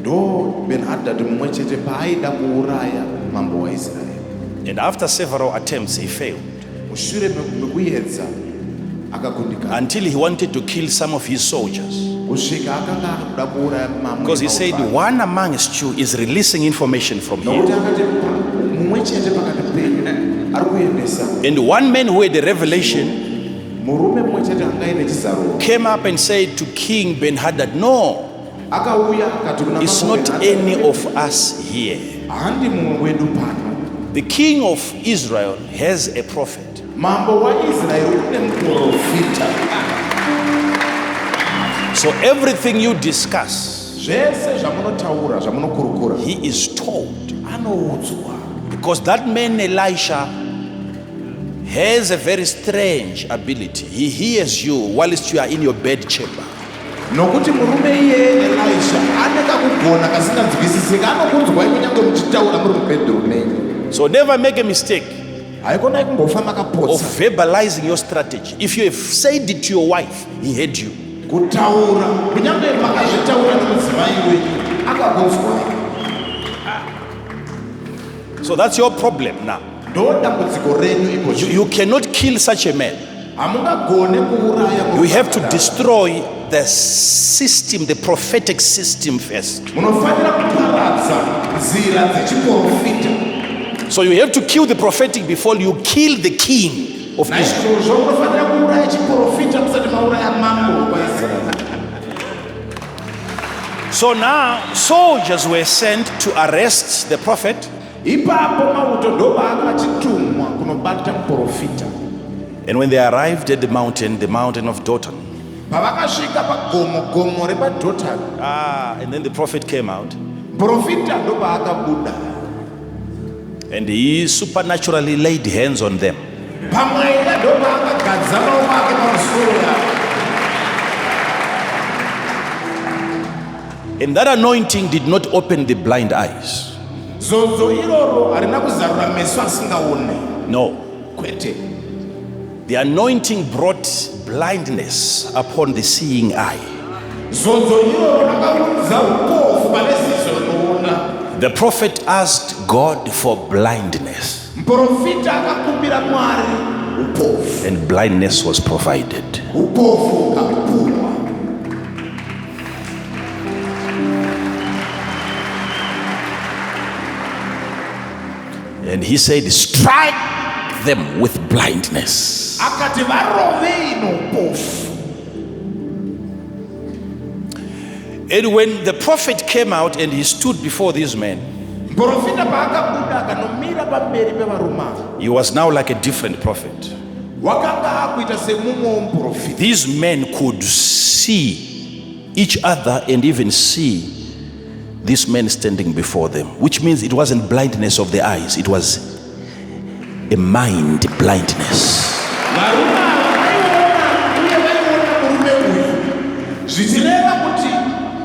Do Ben-Hadad mumwechete paaida kuuraya mambo wa Israel. And after several attempts, he failed. Mushure mekuedza akakundikana. Until he wanted to kill some of his soldiers. Kusvika akanga akuda kuuraya mamwe. Because he said one amongst you is releasing information from Nokuti here. akati mumwechete pakati penyu ari kuendesa. And one man who had a revelation Murume mumwechete anga ine chisaro came up and said to King Ben-Hadad, no, akauya akati kuna it's mambo not Ben-Hadad, any of us here. handi mumwe wedu pano. The king of Israel has a prophet. Mambo wa Israel une muprofita. So everything you discuss, Zvese zvamunotaura zvamunokurukura he is told. anoudzwa. Because that man Elisha has a very strange ability. He hears you whilst you are in your bed chamber. Nokuti murume iye Elisha ane kakugona kasinganzwisisika, anokunzwa kunyange muchitaura muri mubedroom menyu. So never make a mistake Haikona kungofa of makapotsa verbalizing your strategy. If you have said it to your wife, he heard you. kutaura, kunyange makazvitaura nemudzimai wenyu akakunzwa. So that's your problem now. Ndo dambudziko renyu iko. You cannot kill such a man. Hamungagone kuuraya. You have to destroy the system, the prophetic system first. Munofanira kuparadza nzira dzechiprofita. So you have to kill the prophetic before you kill the king of Israel. Naizvozvo munofanira kuuraya chiprofita musati mauraya mambo waIsrael. So now soldiers were sent to arrest the prophet. Ipapo mauto ndo vaakachitumwa kunobata muprofita. And when they arrived at the mountain of Dothan, Pavakasvika pagomo repaDhotani, and then the prophet came out, muprofita ndo paakabuda. and he supernaturally laid hands on them. Pamweya ndo paakagadza maoko ake pamusoro yavo. And that anointing did not open the blind eyes. Zodzo iroro harina kuzarura meso asingaone. No. Kwete. The anointing brought blindness upon the seeing eye. Zodzo iroro rakaudza upofu pane ziso rinoona. The prophet asked God for blindness, Muprofita akakumbira Mwari upofu. and blindness was provided. Upofu ukapiwa. And he said, strike them with blindness. Akati varovei noupofu. And when the prophet came out and he stood before these men, Muprofita paakabuda akanomira pamberi pevarume ava, he was now like a different prophet. wakanga akuita semumwe muprofita. These men could see each other and even see this man standing before them, which means it wasn't blindness of the eyes, it was a mind blindness. Varume ava vaiona uye vaiona murume uyu, zvichireva kuti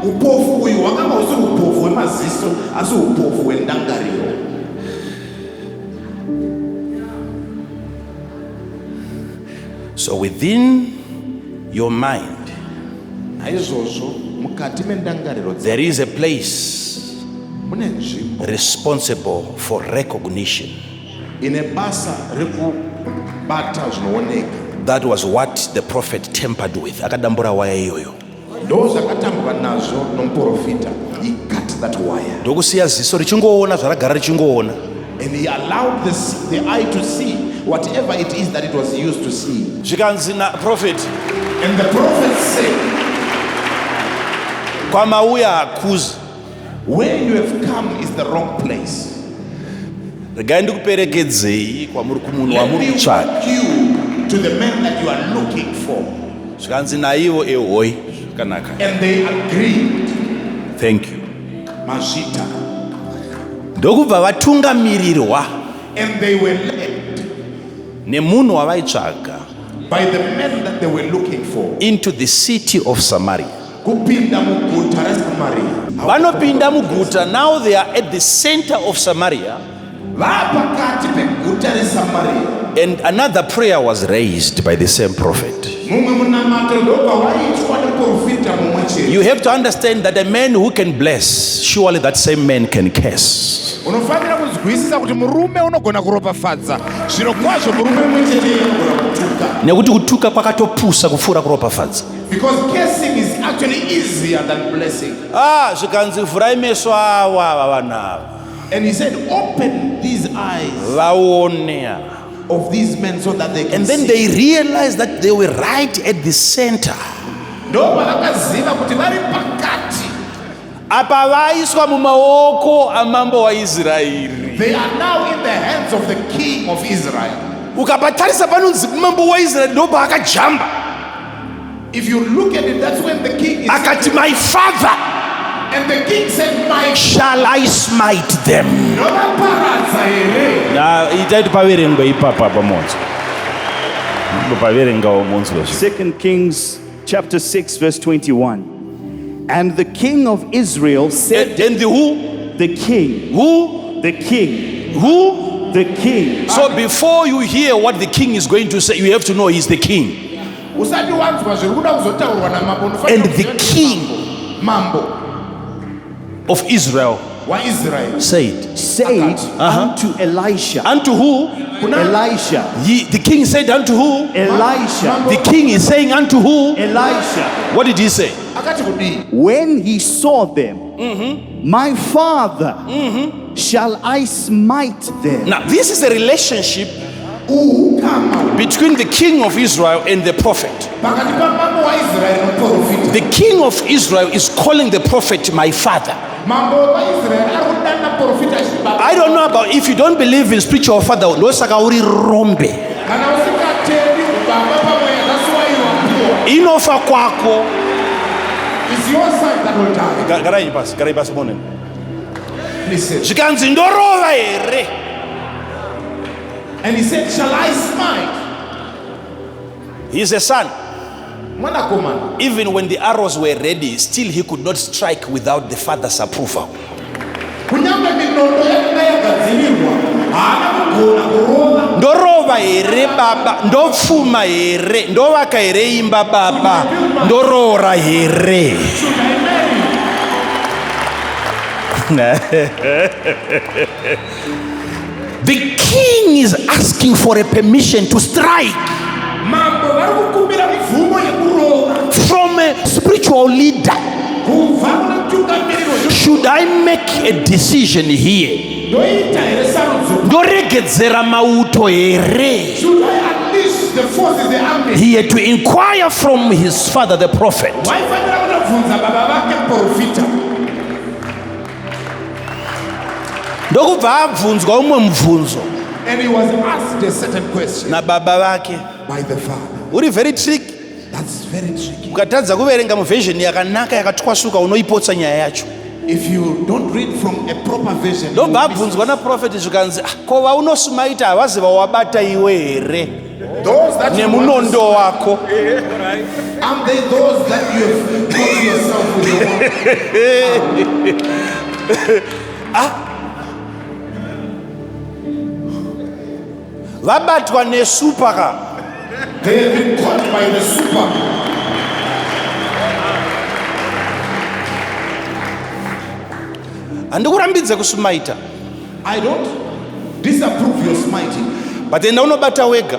upofu uyu hwakanga usiri upofu hwemaziso asi upofu hwendangariro. So within your mind, Naizvozvo mukati mendangariro there is a place Kune nzvimbo responsible for recognition. ine basa rekubata zvinooneka. That was what the prophet tampered with. Akadambura waya iyoyo. Ndo zvakatambuka nazvo nomuprofita. He cut that wire. Ndokusiya ziso richingoona zvaragara richingoona. And he allowed the eye to see whatever it is that it was used to see. Zvikanzi prophet. And the prophet said, Kwamauya hakuzi. where you have come is the wrong place. Regai ndikuperekedzei kwamuri kumunhu Let me wamuri kutsvaka. walk you to the man that you are looking for. Zvikanzi naivo ehoi zvakanaka. And they agreed. Thank you. Mazita. Ndokubva vatungamirirwa And they were led nemunhu wavaitsvaga by the men that they were looking for. into the city of Samaria. Kupinda muguta reSamaria. Vanopinda muguta. Now they are at the center of Samaria. Vapakati peguta reSamaria. And another prayer was raised by the same prophet. You have to understand that a man who can bless, surely that same man can curse. Unofanira kuzwisisa kuti murume unogona kuropafadza. Zviro kwazvo murume mwenjeri unogona kutuka. Nekuti kutuka kwakatopusa kufura kuropafadza. Because cursing is actually easier than blessing. Zvikanzi vhurai meso ava vanhu. And he said, open these eyes Vaone. of these men so that they can And then see. they realized that they were right at the center. Ndo vakakaziva kuti vari pakati. Apa vaiswa mumaoko amambo waIsraeri. They are now in the hands of the king of Israel. Ukapatarisa panonzi mambo waIsraeri ndopa akajamba. If you look at it, that's when the king is. Akati, my father, And the king said, my shall I smite them? Novaparadza here. Itai paverengwa ipapa pamonzo. Paverengawo monzo. 2 Kings chapter 6 verse 21. And the king of Israel said, And the who? the king, Who? the king, Who? the king. So before you hear what the king is going to say, you have to know he's the king. Usati wanzwa zviri kuda kuzotaurwa namambo. And the king Mambo of Israel waIsrael said, Said unto Elisha, unto who? Elisha, The king said unto who? Elisha, The king is saying unto who? Elisha. What did he say? akati kudii. When he saw them, my father, shall I smite them? Now, this is a relationship Ukama between the king of Israel and the prophet. pakati pamambo waIsrael nomuprofita. The king of Israel is calling the prophet my father. Mambo waIsrael ari kudana profita achiti baba. I don't know about if you don't believe in spiritual father, ndosaka uri rombe. Kana usingatendi baba pamwe yakasuwairwa mpuwa. Inofa kwako. It's your side that will die. Garai basi mone. Listen. Zvikanzi ndorova here. And he said, shall I smite? He's a son. Mwanakomana. Even when the arrows were ready, still he could not strike without the father's approval. Kunyanga minondo yakanga yagadzirirwa. Haana kugona kurova. Ndorova here baba, ndopfuma here, ndovaka here imba baba, ndorora here. Should I marry? The king is asking for a permission to strike Mambo vari kukumbira mvumo yekurova. from a spiritual leader. Kubva kuna mutungamiriri wezve. Should I make a decision here? Ndoita here sarudzo. Ndoregedzera mauto here? Should I unleash the forces, the army? He had to inquire from his father, the prophet. Waifanira kundobvunza baba vake muprofita. Ndokubva abvunzwa umwe mubvunzo And he was asked a certain question nababa vake. by the father. Uri very tricky. That's very tricky. Ukatadza kuverenga muvhezheni yakanaka yakatwasuka unoipotsa nyaya yacho. If you don't read from a proper version, you Ndobva will miss abvunzwa naprofeti zvikanzi, ko vaunosumaita havazi vawabata iwe here those that you want nemunondo to- wako. Aren't they those that you have got yourself with your own? Vabatwa nesupaka. They have been caught by the super. Handikurambidze kusumaita. I don't disapprove your smiting. But enda unobata wega.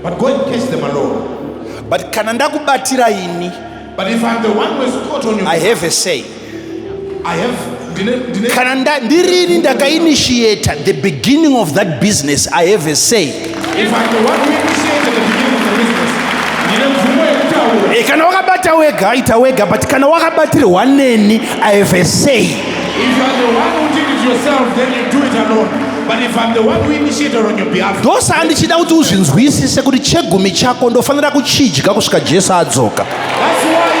But go and catch them alone. But kana ndakubatira ini, But if I'm the one who is caught on your I have a say. I have Kana ndiriri ndakainitiate the beginning of that business, I have a say. If I'm the one who initiated the beginning of the business, Kana wakabata wega ita wega, but kana wakabatira waneni, I have a say. If you are the one who did it yourself, then you do it alone. But if I'm the one who initiated on your behalf, ndosa andichida kuti uzvinzwisise kuti chegumi chako ndofanira kuchidya kusvika Jesu adzoka. that's why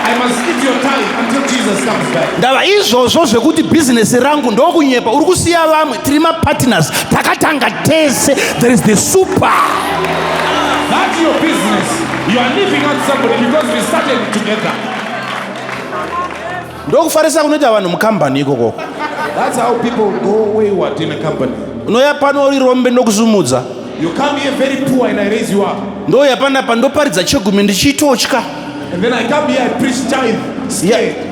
I must eat your time until Jesus comes back. Ndava izvozvo zvekuti bhizinesi rangu ndokunyepa, uri kusiya vamwe, tiri mapartners, takatanga tese, there is the super. That's your business. You are living on somebody because we started together. Ndokufarisa kunoita vanhu mukambani ikoko. That's how people go wayward in a company. Unoya pano uri rombe ndokusumudza. You come here very poor and I raise you up. Ndoya panapa ndoparidza chegumi ndichitotya. And then I come here, I preach tithe.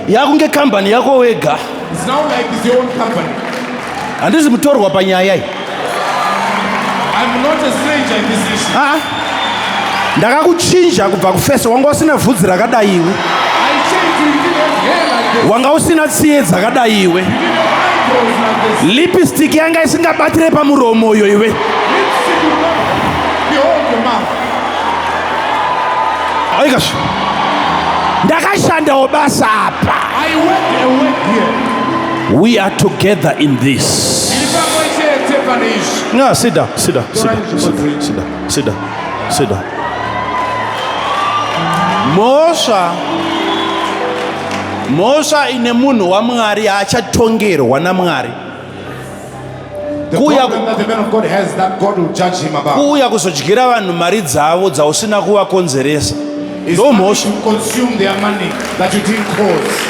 Yakunge kambani yako wega. It's now like it's your own company. Handisi mutorwa panyaya. I'm not a stranger in this issue. Ndakakuchinja kubva kufesa, wanga usina vhudzi rakadai iwe. I changed you, you didn't have hair like this. Wanga usina tsiye dzakadai iwe. You didn't have eyebrows like this. Lipstick yanga isingabatire pamuromo iyo iwe. Lipstick will not behold your mouth. Aikash. Ndakashanda basa apa. I work and work here. We are together in this. No, sit down, sit down, sit down, sit down, sit down, sit down, sit down. Mosha ine munhu waMwari achatongerwa naMwari. The problem that the man of God has, that God will judge him about. Kuuya kuzodyira vanhu mari dzavo dzausina kuvakonzeresa. Is No to Mosha. consume their money that you didn't cause.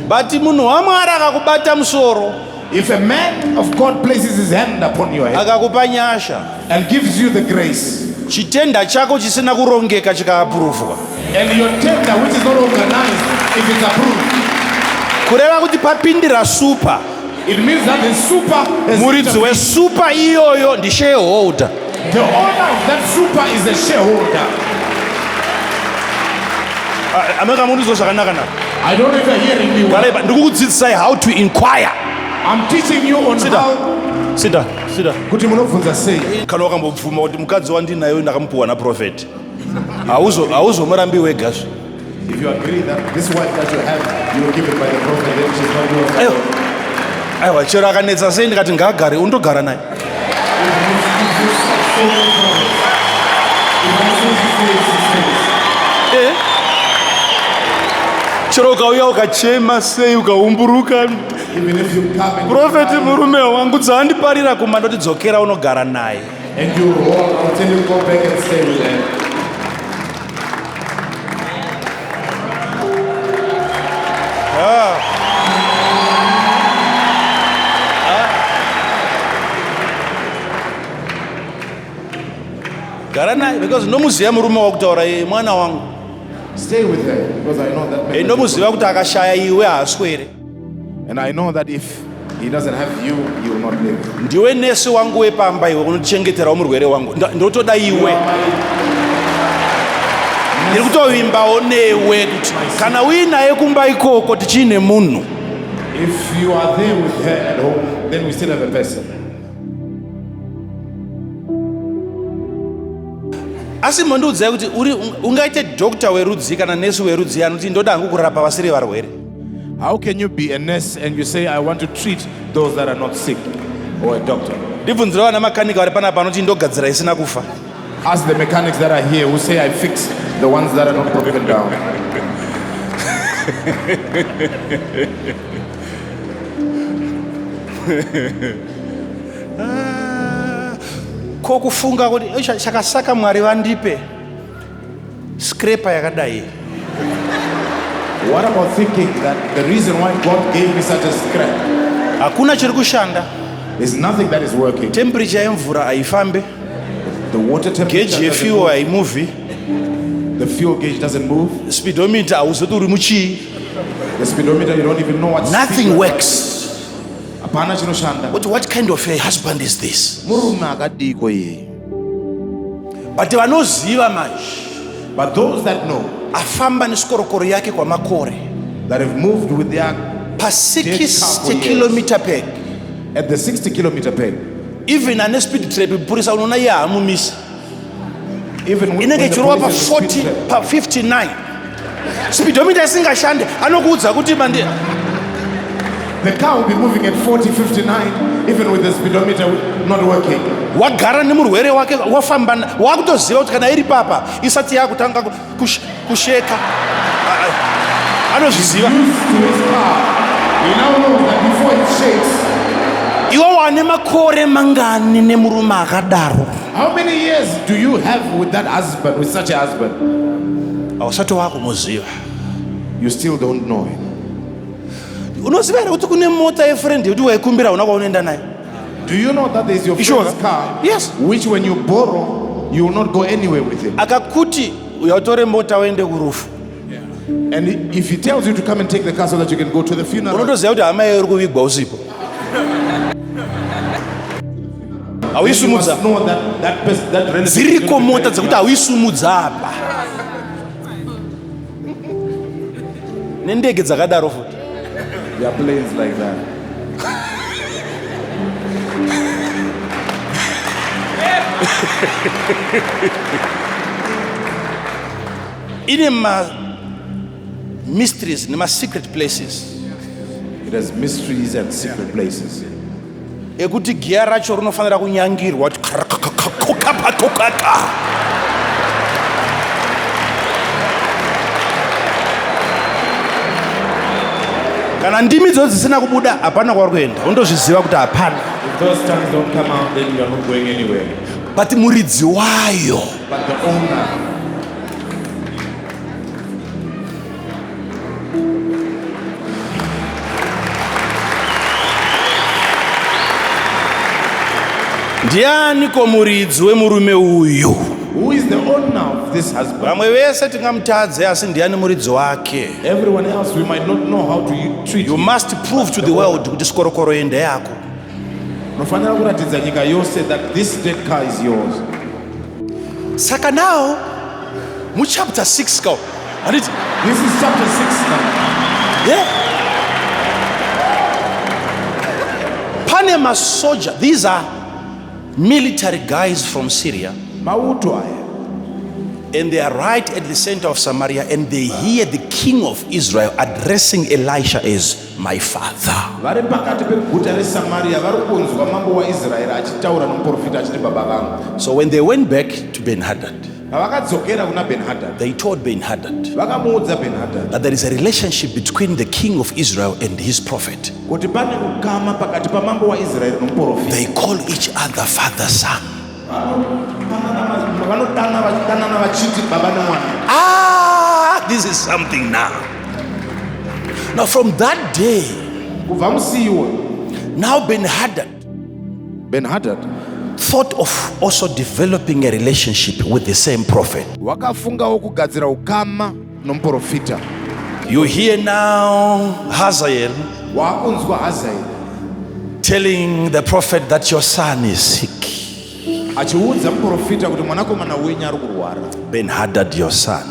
But munhu waMwari akakubata musoro, If a man of God places his hand upon your head akakupa nyasha, and gives you the grace, chitenda chako chisina kurongeka chikaapuruvwa, and your tender which is not organized, if it's approved, kureva kuti papindira super. it means that the super is Muridzi wesuper iyoyo ndi shareholder. the owner of that super is the shareholder. Ameka mundizo zvakanaka na. I don't know if you're hearing me well. Galeba ndikukudzidzisai how to inquire. I'm teaching you on Sit how Sida. kuti munobvunza sei. Kana wakambobvuma kuti mukadzi wandinayo ndakamupuwa naprofeti. Hauzomurambi wega. If you agree that this wife that you have, you will give it by the prophet, then she's not yours. Aiwa chero akanetsa sei ndikati ngaagare undogara naye. Chero ukauya ukachema sei ukaumburuka. Even if you come and Profeti murume wangu dzaandiparira kuma ndoti dzokera unogara naye. and you roll until you go back and stay with them. Gara naye because nomuziva murume wakutaura mwana wangu. Stay with them because I know that. Ndomuziva kuti akashaya iwe haaswere. And I know that if he doesn't have you, he will not live. Ndiwe nesi wangu wepamba iwe unochengetera murwere wangu. Ndotoda iwe. Ndiri kutovimbawo newe kuti kana uinaye kumba ikoko tichine munhu. If you are there with her at home, then we still have a person. Asi mondiudzai kuti ungaite doctor werudzi kana nesi werudzi anoti ndoda hangu kurapa vasiri varwere. How can you be a nurse and you say, I want to treat those that are not sick, or a doctor? Ndibvunzira vana makanika vari panapa anoti ndogadzira isina kufa. Ask the mechanics that are here who say, I fix the ones that are not broken down. Ko kufunga kuti chakasaka Mwari vandipe scraper yakadai. What about thinking that the reason why God gave me such a scrap Hakuna chiri kushanda. is nothing that is working? Temperature yemvura haifambi. The water temperature Gauge yefuel haimuvi. The fuel gauge doesn't move. Speedometer awuzoti uri muchii. The speedometer, you don't even know what Nothing speed works. Hapana chinoshanda. But what kind of a husband is this? Murume akadiko iye. But vanoziva manje But those that know, afamba nesikorokoro yake kwamakore that have moved with their pa 60 kilometer peg, at the 60 kilometer peg, even ane speed trap purisa unoona iye haamumisi even when inenge the ichirova pa police is 40 pa 59 speedometer isingashande anokuudza kuti mandi. the car will be moving at 40, 59, even with the speedometer not working. Wagara nemurwere wake wafamba wakutoziva kuti kana iri papa isati yakutanga kusheka anozviziva. Used to his car. He now knows that before it shakes. Iwe wane makore mangani nemurume akadaro? How many years do you have with that husband, with such a husband? Ausati wakumuziva. You still don't know him. Unoziva here kuti kune mota yefriend yekuti waikumbira una kwaunoenda naye? Do you know that there's your friend's car? Yes. Which when you borrow, you will not go anywhere with him. Akakuti uyatore mota uende kurufu. And if he tells you to come and take the car so that you can go to the funeral, Unotoziva kuti hama iri kuvigwa usipo. then you Hauisumudza. must know that relative is Dziriko going to mota be dzekuti very hauisumudza apa. Nendege dzakadaro futi. young. There are planes like that. Ine mysteries nema secret places It has mysteries and secret places. ekuti giya racho rinofanira kunyangirwa kuti kokaka. Kana ndimi dzo dzisina kubuda hapana kwari kuenda undozviziva kuti hapana. If those tongues don't come out, then you are not going anywhere. But muridzi wayo But the owner, ndianiko muridzi wemurume uyu? who is the owner of this husband? Vamwe vese tingamutadze asi ndiani muridzi wake? Everyone else, we might not know how to treat You him. must prove to the world kuti sikorokoro yende yako. Unofanira kuratidza nyika yose that this dead car is yours. Saka now muchapter 6 ka handiti This is chapter 6 now. yeah. Pane masoja, these are military guys from Syria, Mauto aya. and they are right at the center of Samaria, and they hear the king of Israel addressing Elisha as my father. Vari pakati peguta reSamaria vari kunzwa mambo waIsraeri achitaura nomuprofita achiti baba vangu. So when they went back to Ben-Hadad, Pavakadzokera kuna Ben-Hadad, they told Ben-Hadad vakamuudza Ben-Hadad that there is a relationship between the king of Israel and his prophet. kuti pane kukama pakati pamambo waIsraeri nomuprofita. They call each other father son. Vanodanana vachiti baba nomwana. Ah, this is something now. Now from that day, Kubva musiwo, now Ben-Hadad Ben-Hadad thought of also developing a relationship with the same prophet. wakafungawo kugadzira ukama nomuprofita. You hear now Hazael Waakunzwa Hazaeli telling the prophet that your son is sick. achiudza muprofita kuti mwanakomana wenyu ari kurwara. Ben-Hadad, your son,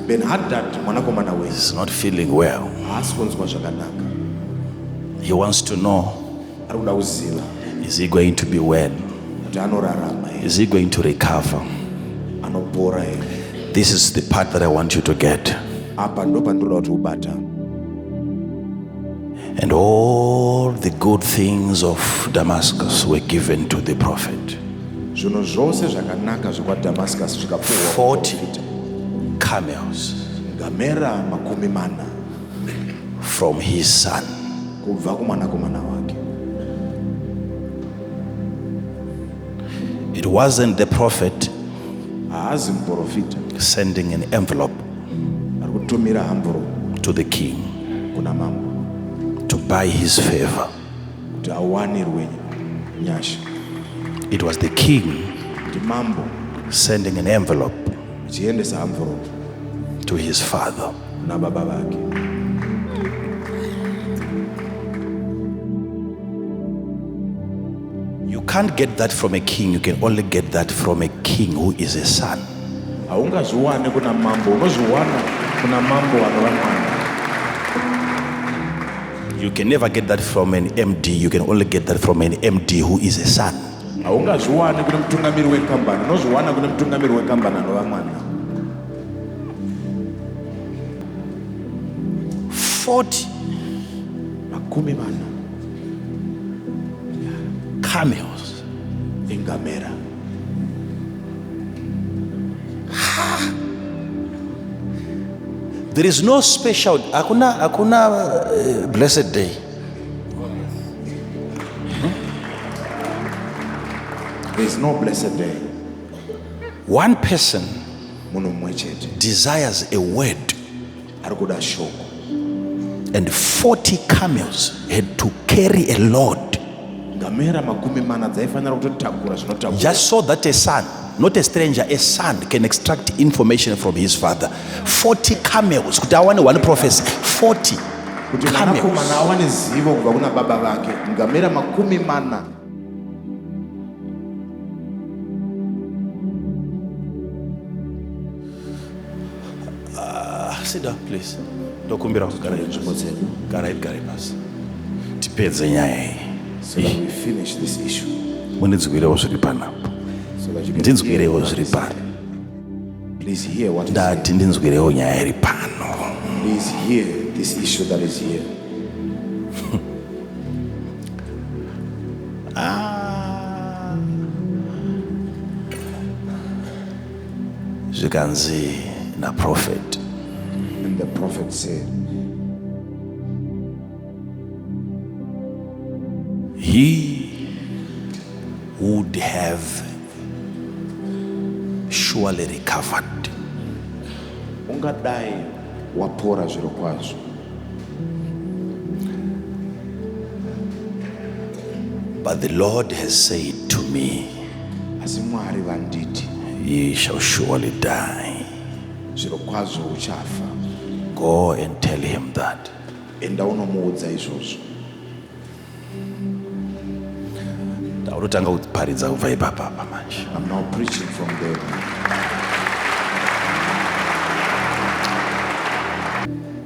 Ben-Hadad mwanakomana wenyu is not feeling well. haasi kunzwa zvakanaka. He wants to know, Ari kuda kuziva is he going to be well? kuti anorarama here, Is he going to recover? anopora here. This is the part that I want you to get. Apa ndo pandoda kuti ubata. And all the good things of Damascus were given to the prophet. Zvinhu zvose zvakanaka zvekwaDamascus zvikapuwa 40 camels ngamera 40 from his son. kubva kumwanakomana wake. It wasn't the prophet Haazi muprofita sending an envelope ari kutumira hamburo to the king kuna mambo to buy his favor. kuti awanirwe nyasha. It was the king Kuti mambo sending an envelope chiendesa envelope to his father. na baba vake. You can't get that from a king. You can only get that from a king who is a son. Haungazviwane kuna mambo, unozviwana kuna mambo anova mwana. You can never get that from an MD. You can only get that from an MD who is a son. Haungazviwane kuna mutungamiri wekambani, unozviwana kuna mutungamiri wekambani anova mwana. 40 makumi mana camels. engamera. There is no special, hakuna blessed day. There is no blessed day. One person Munhu mumwe chete desires a word, ari kuda shoko. and 40 camels had to carry a load Ngamera makumi mana dzaifanira kutotakura zvinotakura. just so that a son, not a stranger, a son can extract information from his father. 40 camels. Kuti awane one prophecy. 40 kuti camels. mwanakomana awane zivo kubva kuna baba vake. Ngamera makumi mana. Sit down, please. Ndokumbira kugara Nzvimbo dzedu. Garai pasi. Tipedze nyaya iyi. So that we finish this issue. Mundidzwirewo zviri panapo. So that you can Ndinzwirewo hear zviri what is pano. said. Please hear what is Ndati here. ndinzwirewo nyaya iri pano. Please hear this issue that is here. Zvikanzi naprophet. And the prophet said, He would have surely recovered. ungadai wapora zviro kwazvo. But the Lord has said to me, Asi Mwari vanditi, Ye shall surely die. zviro kwazvo uchafa. Go and tell him that. Enda unomuudza izvozvo. Ndaurotanga kuparidza kubva ipapa apa manje. I'm now preaching from there.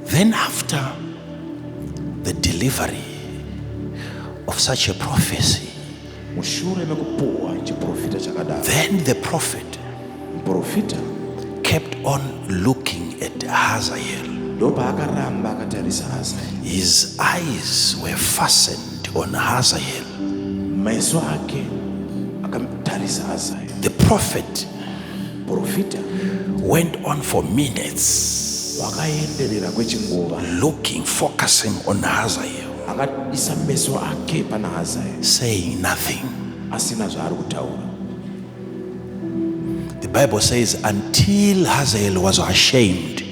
Then after the delivery of such a prophecy, Mushure mekupuhwa chiprofita chakadaro. then the prophet Muprofita kept on looking at Hazael. ndopaakaramba akatarisa Hazael. His eyes were fastened on Hazael. Meso ake akatarisa Hazael. The prophet Profita went on for minutes wakaenderera kwechinguva looking, focusing on Hazael, akaisa meso ake pana Hazael saying nothing. asina zvaari kutaura. The Bible says until Hazael was ashamed.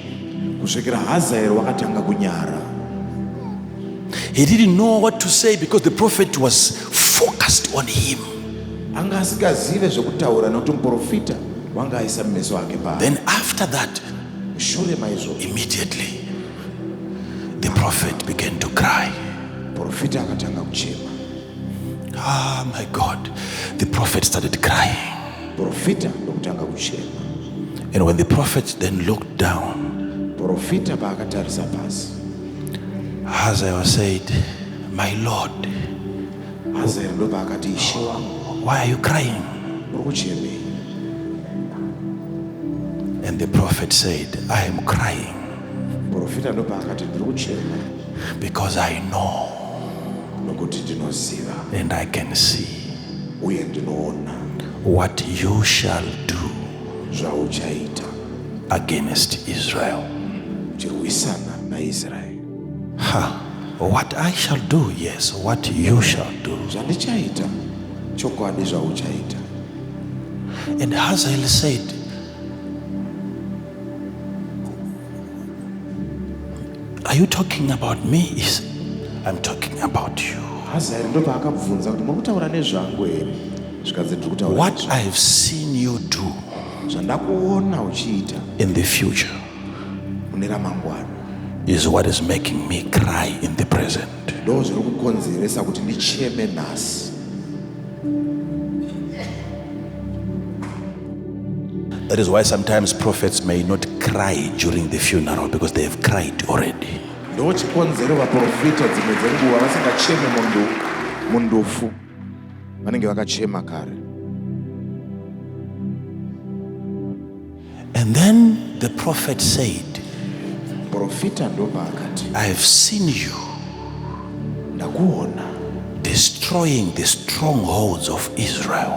Kusvikira Hazael wakatanga kunyara. He didn't know what to say because the prophet was focused on him. Anga asikazive zvekutaura nokuti muprofita wanga aisa meso ake paari. Then after that, Mushure maizvozvo immediately, the prophet began to cry. profita akatanga kuchema. Ah, my God. The prophet started crying. Profita ndokutanga kuchema. And when the prophet then looked down, Profita paakatarisa pasi, Hazael said, My Lord, Hazael ndopaakati ishe wangu why are you crying? uri kuchemei? And the prophet said, I am crying Profita ndopaakati ndiri kuchema because I know nokuti ndinoziva and I can see uye ndinoona what you shall do zvauchaita against Israel. uchirwisana naIsraeri. What I shall do, yes, what you shall do. Zvandichaita chokwadi zvauchaita. And Hazael said, Are you talking about me? He said, I'm talking about you. Hazael ndopaakabvunza kuti muri kutaura nezvangu here? Zvikadzi ndiri kutaura What nezvangu. I have seen you do zvandakuona uchiita in the future mune ramangwana is what is making me cry in the present. ndo zviri kukonzeresa kuti ndicheme nhasi. That is why sometimes prophets may not cry during the funeral because they have cried already. ndo chikonzero vaprofita dzimwe dzenguva vasingacheme mundufu vanenge vakachema kare. And then the prophet said, Profita ndo paakati, I have seen you ndakuona destroying the strongholds of Israel,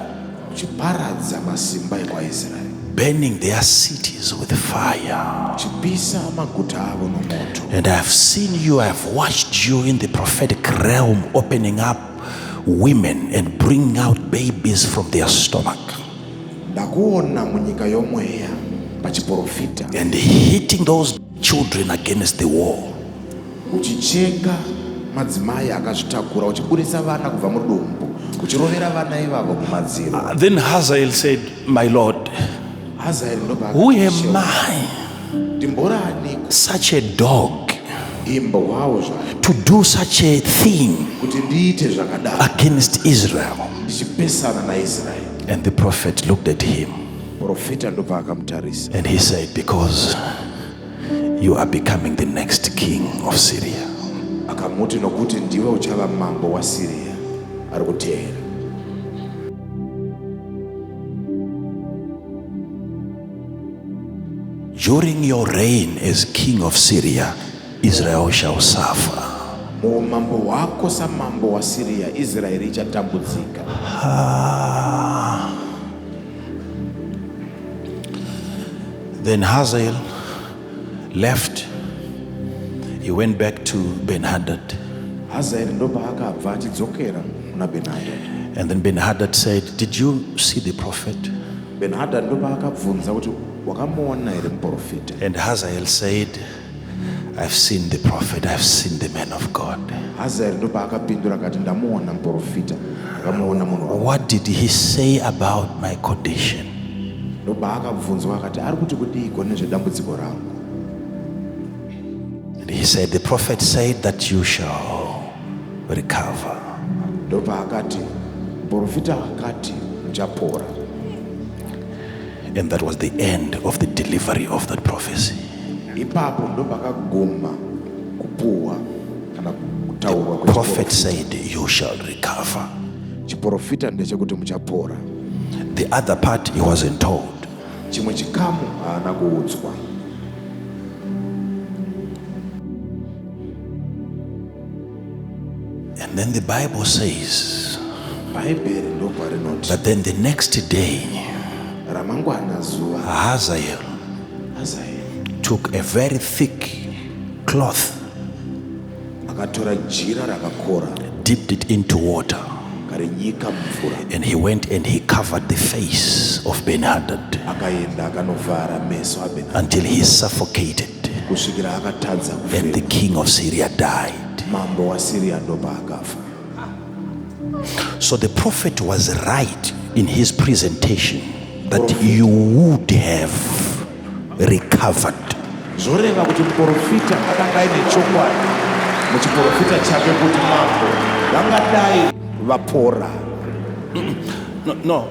uchiparadza masimba ekwaIsraeri, burning their cities with fire. uchipisa maguta avo nomoto. And I have seen you, I have watched you in the prophetic realm, opening up women and bringing out babies from their stomach Ndakuona munyika yomweya pachiprofita and hitting those children against the wall. uchicheka madzimai akazvitakura, uchibudisa vana kubva mudumbu, uchirovera vana ivavo kumadziro. Then Hazael said, my Lord, Hazaeli ndo who am I, ndimborani such a dog, imba wawo zvayo to do such a thing kuti ndiite zvakadaro against Israel? ndichipesana naIsraeri. And the prophet looked at him Profita ndo paakamutarisa and he said, because you are becoming the next king of Syria. akamuti nokuti ndiwe uchava mambo waSiriya ari kuteera. During your reign as king of Syria, Israel shall suffer. Muumambo hwako samambo waSiriya, Israeri ichatambudzika. Then Hazael left. He went back to Ben-Hadad. Hazaeli ndo paakabva achidzokera kuna Ben-Hadad. And then Ben-Hadad said, did you see the prophet? Ben-Hadad ndo paakabvunza kuti wakamuona here muprofita. And Hazael said, I've seen the prophet, I've seen the man of God. Hazaeli ndo paakapindura akati ndamuona muprofita, ndakamuona munhu. What did he say about my condition? Ndo paakabvunzwa akati ari kuti kudiko nezvedambudziko rangu. And he said, the prophet said that you shall recover. Ndo paakati muprofita akati uchapora. And that was the end of the delivery of that prophecy. Ipapo ndo pakaguma kupuwa kana kutaurwa The prophet said, you shall recover. chiprofita ndechekuti muchapora. The other part he wasn't told. Chimwe chikamu haana kuudzwa. And then the Bible says Bhaibheri ndo kwarinoti that then the next day, ramangwana zuva Hazael Hazaeli took a very thick cloth, akatora jira rakakora dipped it into water, karinyika mvura, and he went and he covered the face of Ben-Hadad akaenda akanovhara meso aBen-Hadad until he suffocated, kusvikira akatadza and the kufema. king of Syria died. Mambo waSiriya ndo paakafa. So the prophet was right in his presentation that you would have recovered. Zvoreva kuti muprofita akanga aine chokwadi muchiprofita chake kuti mambo vangadai vapora. No.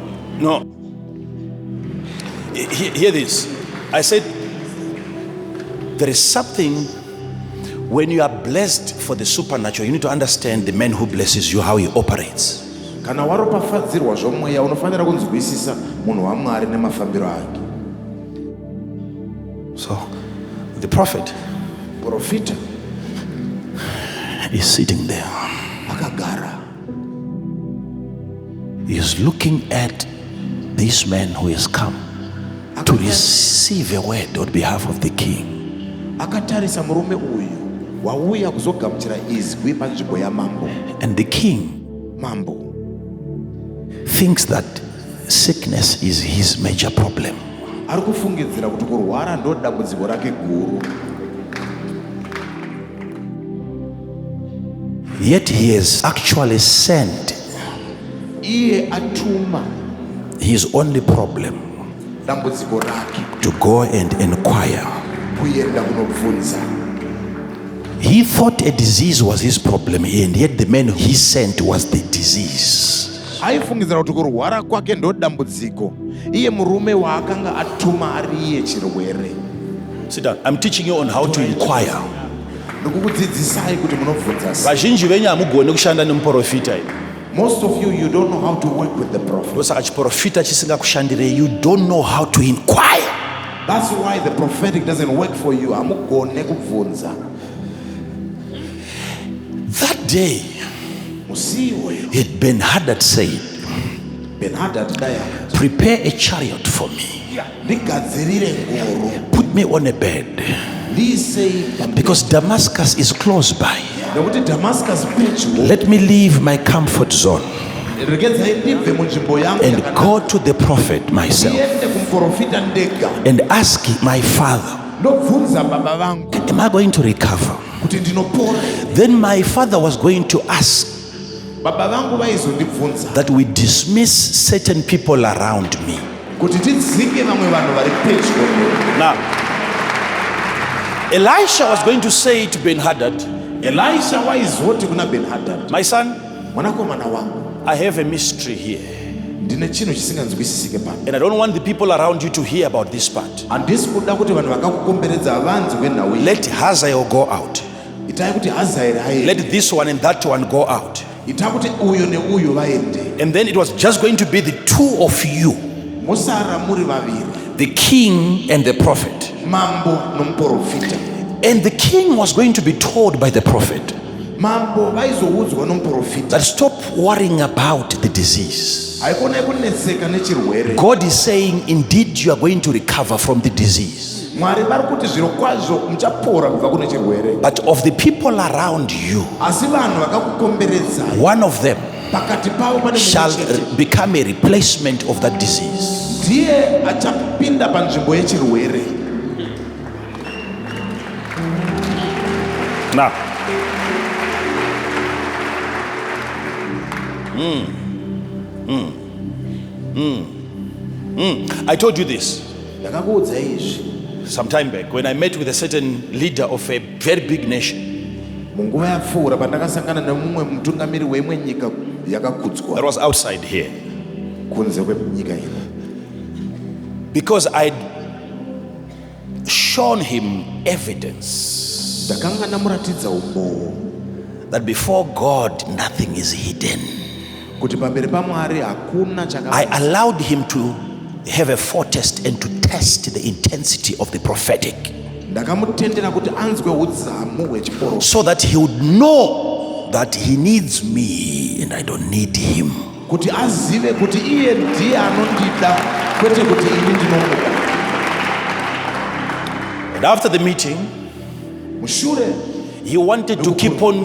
Hear this. I said, there is something when you are blessed for the supernatural, you need to understand the man who blesses you, how he operates. Kana waropafadzirwa zvomweya unofanira kunzwisisa munhu waMwari nemafambiro ake. So the prophet Profita is sitting there. akagara He is looking at this man who has come to receive a word on behalf of the king. akatarisa murume uyu wauya kuzogamuchira izwi panzvimbo yamambo. And the king Mambo thinks that sickness is his major problem. ari kufungidzira kuti kurwara ndo dambudziko rake guru. Yet he has actually sent Iye atuma his only problem dambudziko rake, to go and inquire. kuenda kunobvunza. He thought a disease was his problem, and yet the man he sent was the disease. Aifungidzira kuti kurwara kwake ndo dambudziko, iye murume waakanga atuma ari iye chirwere. Sit down. I'm teaching you on how to inquire. Ndikukudzidzisai kuti munobvunza sei. Vazhinji venyu hamugoni kushanda nemuprofita. Most of you don't know how to work with the prophet. Ndosaka chiprofita chisingakushandirei, you don't know how to inquire. That's why the prophetic doesn't work for you. Hamugone kubvunza. That day, Ben-Hadad said, prepare a chariot for me. Put me on a bed. Because Damascus is close by. Let me leave my comfort zone and go to the prophet myself and ask my father, am I going to recover? Then my father was going to ask that we dismiss certain people around me. Now, Elisha was going to say to Ben-Hadad, my son, I have a mystery here, and I don't want the people around you to hear about this part. Let Hazael go out. Let this one and that one go out. And then it was just going to be the two of you, the king and the prophet. And the king was going to be told by the prophet that stop worrying about the disease. God is saying, indeed you are going to recover from the disease. But of the people around you, one of them shall become a replacement of that disease. Now, I told you this some time back when I met with a certain leader of a very big nation. That was outside here. Because I'd shown him evidence that before God nothing is hidden. I allowed him to have a foretaste and to test the intensity of the prophetic, so that he would know that he needs me and I don't need him. And after the meeting, he wanted to keep on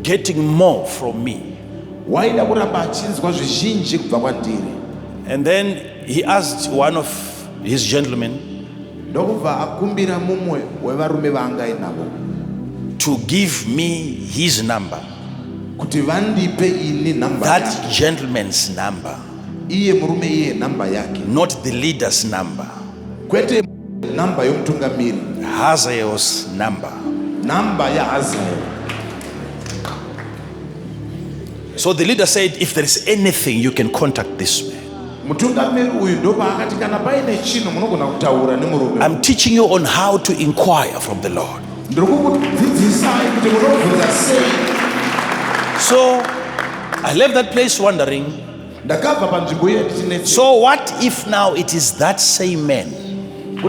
getting more from me. And then he asked one of his gentlemen to give me his number, that gentleman's number, not the leader's number, Hazael's number. So the leader said, if there is anything, you can contact this man. I'm teaching you on how to inquire from the Lord. So I left that place wondering, so what if now it is that same man who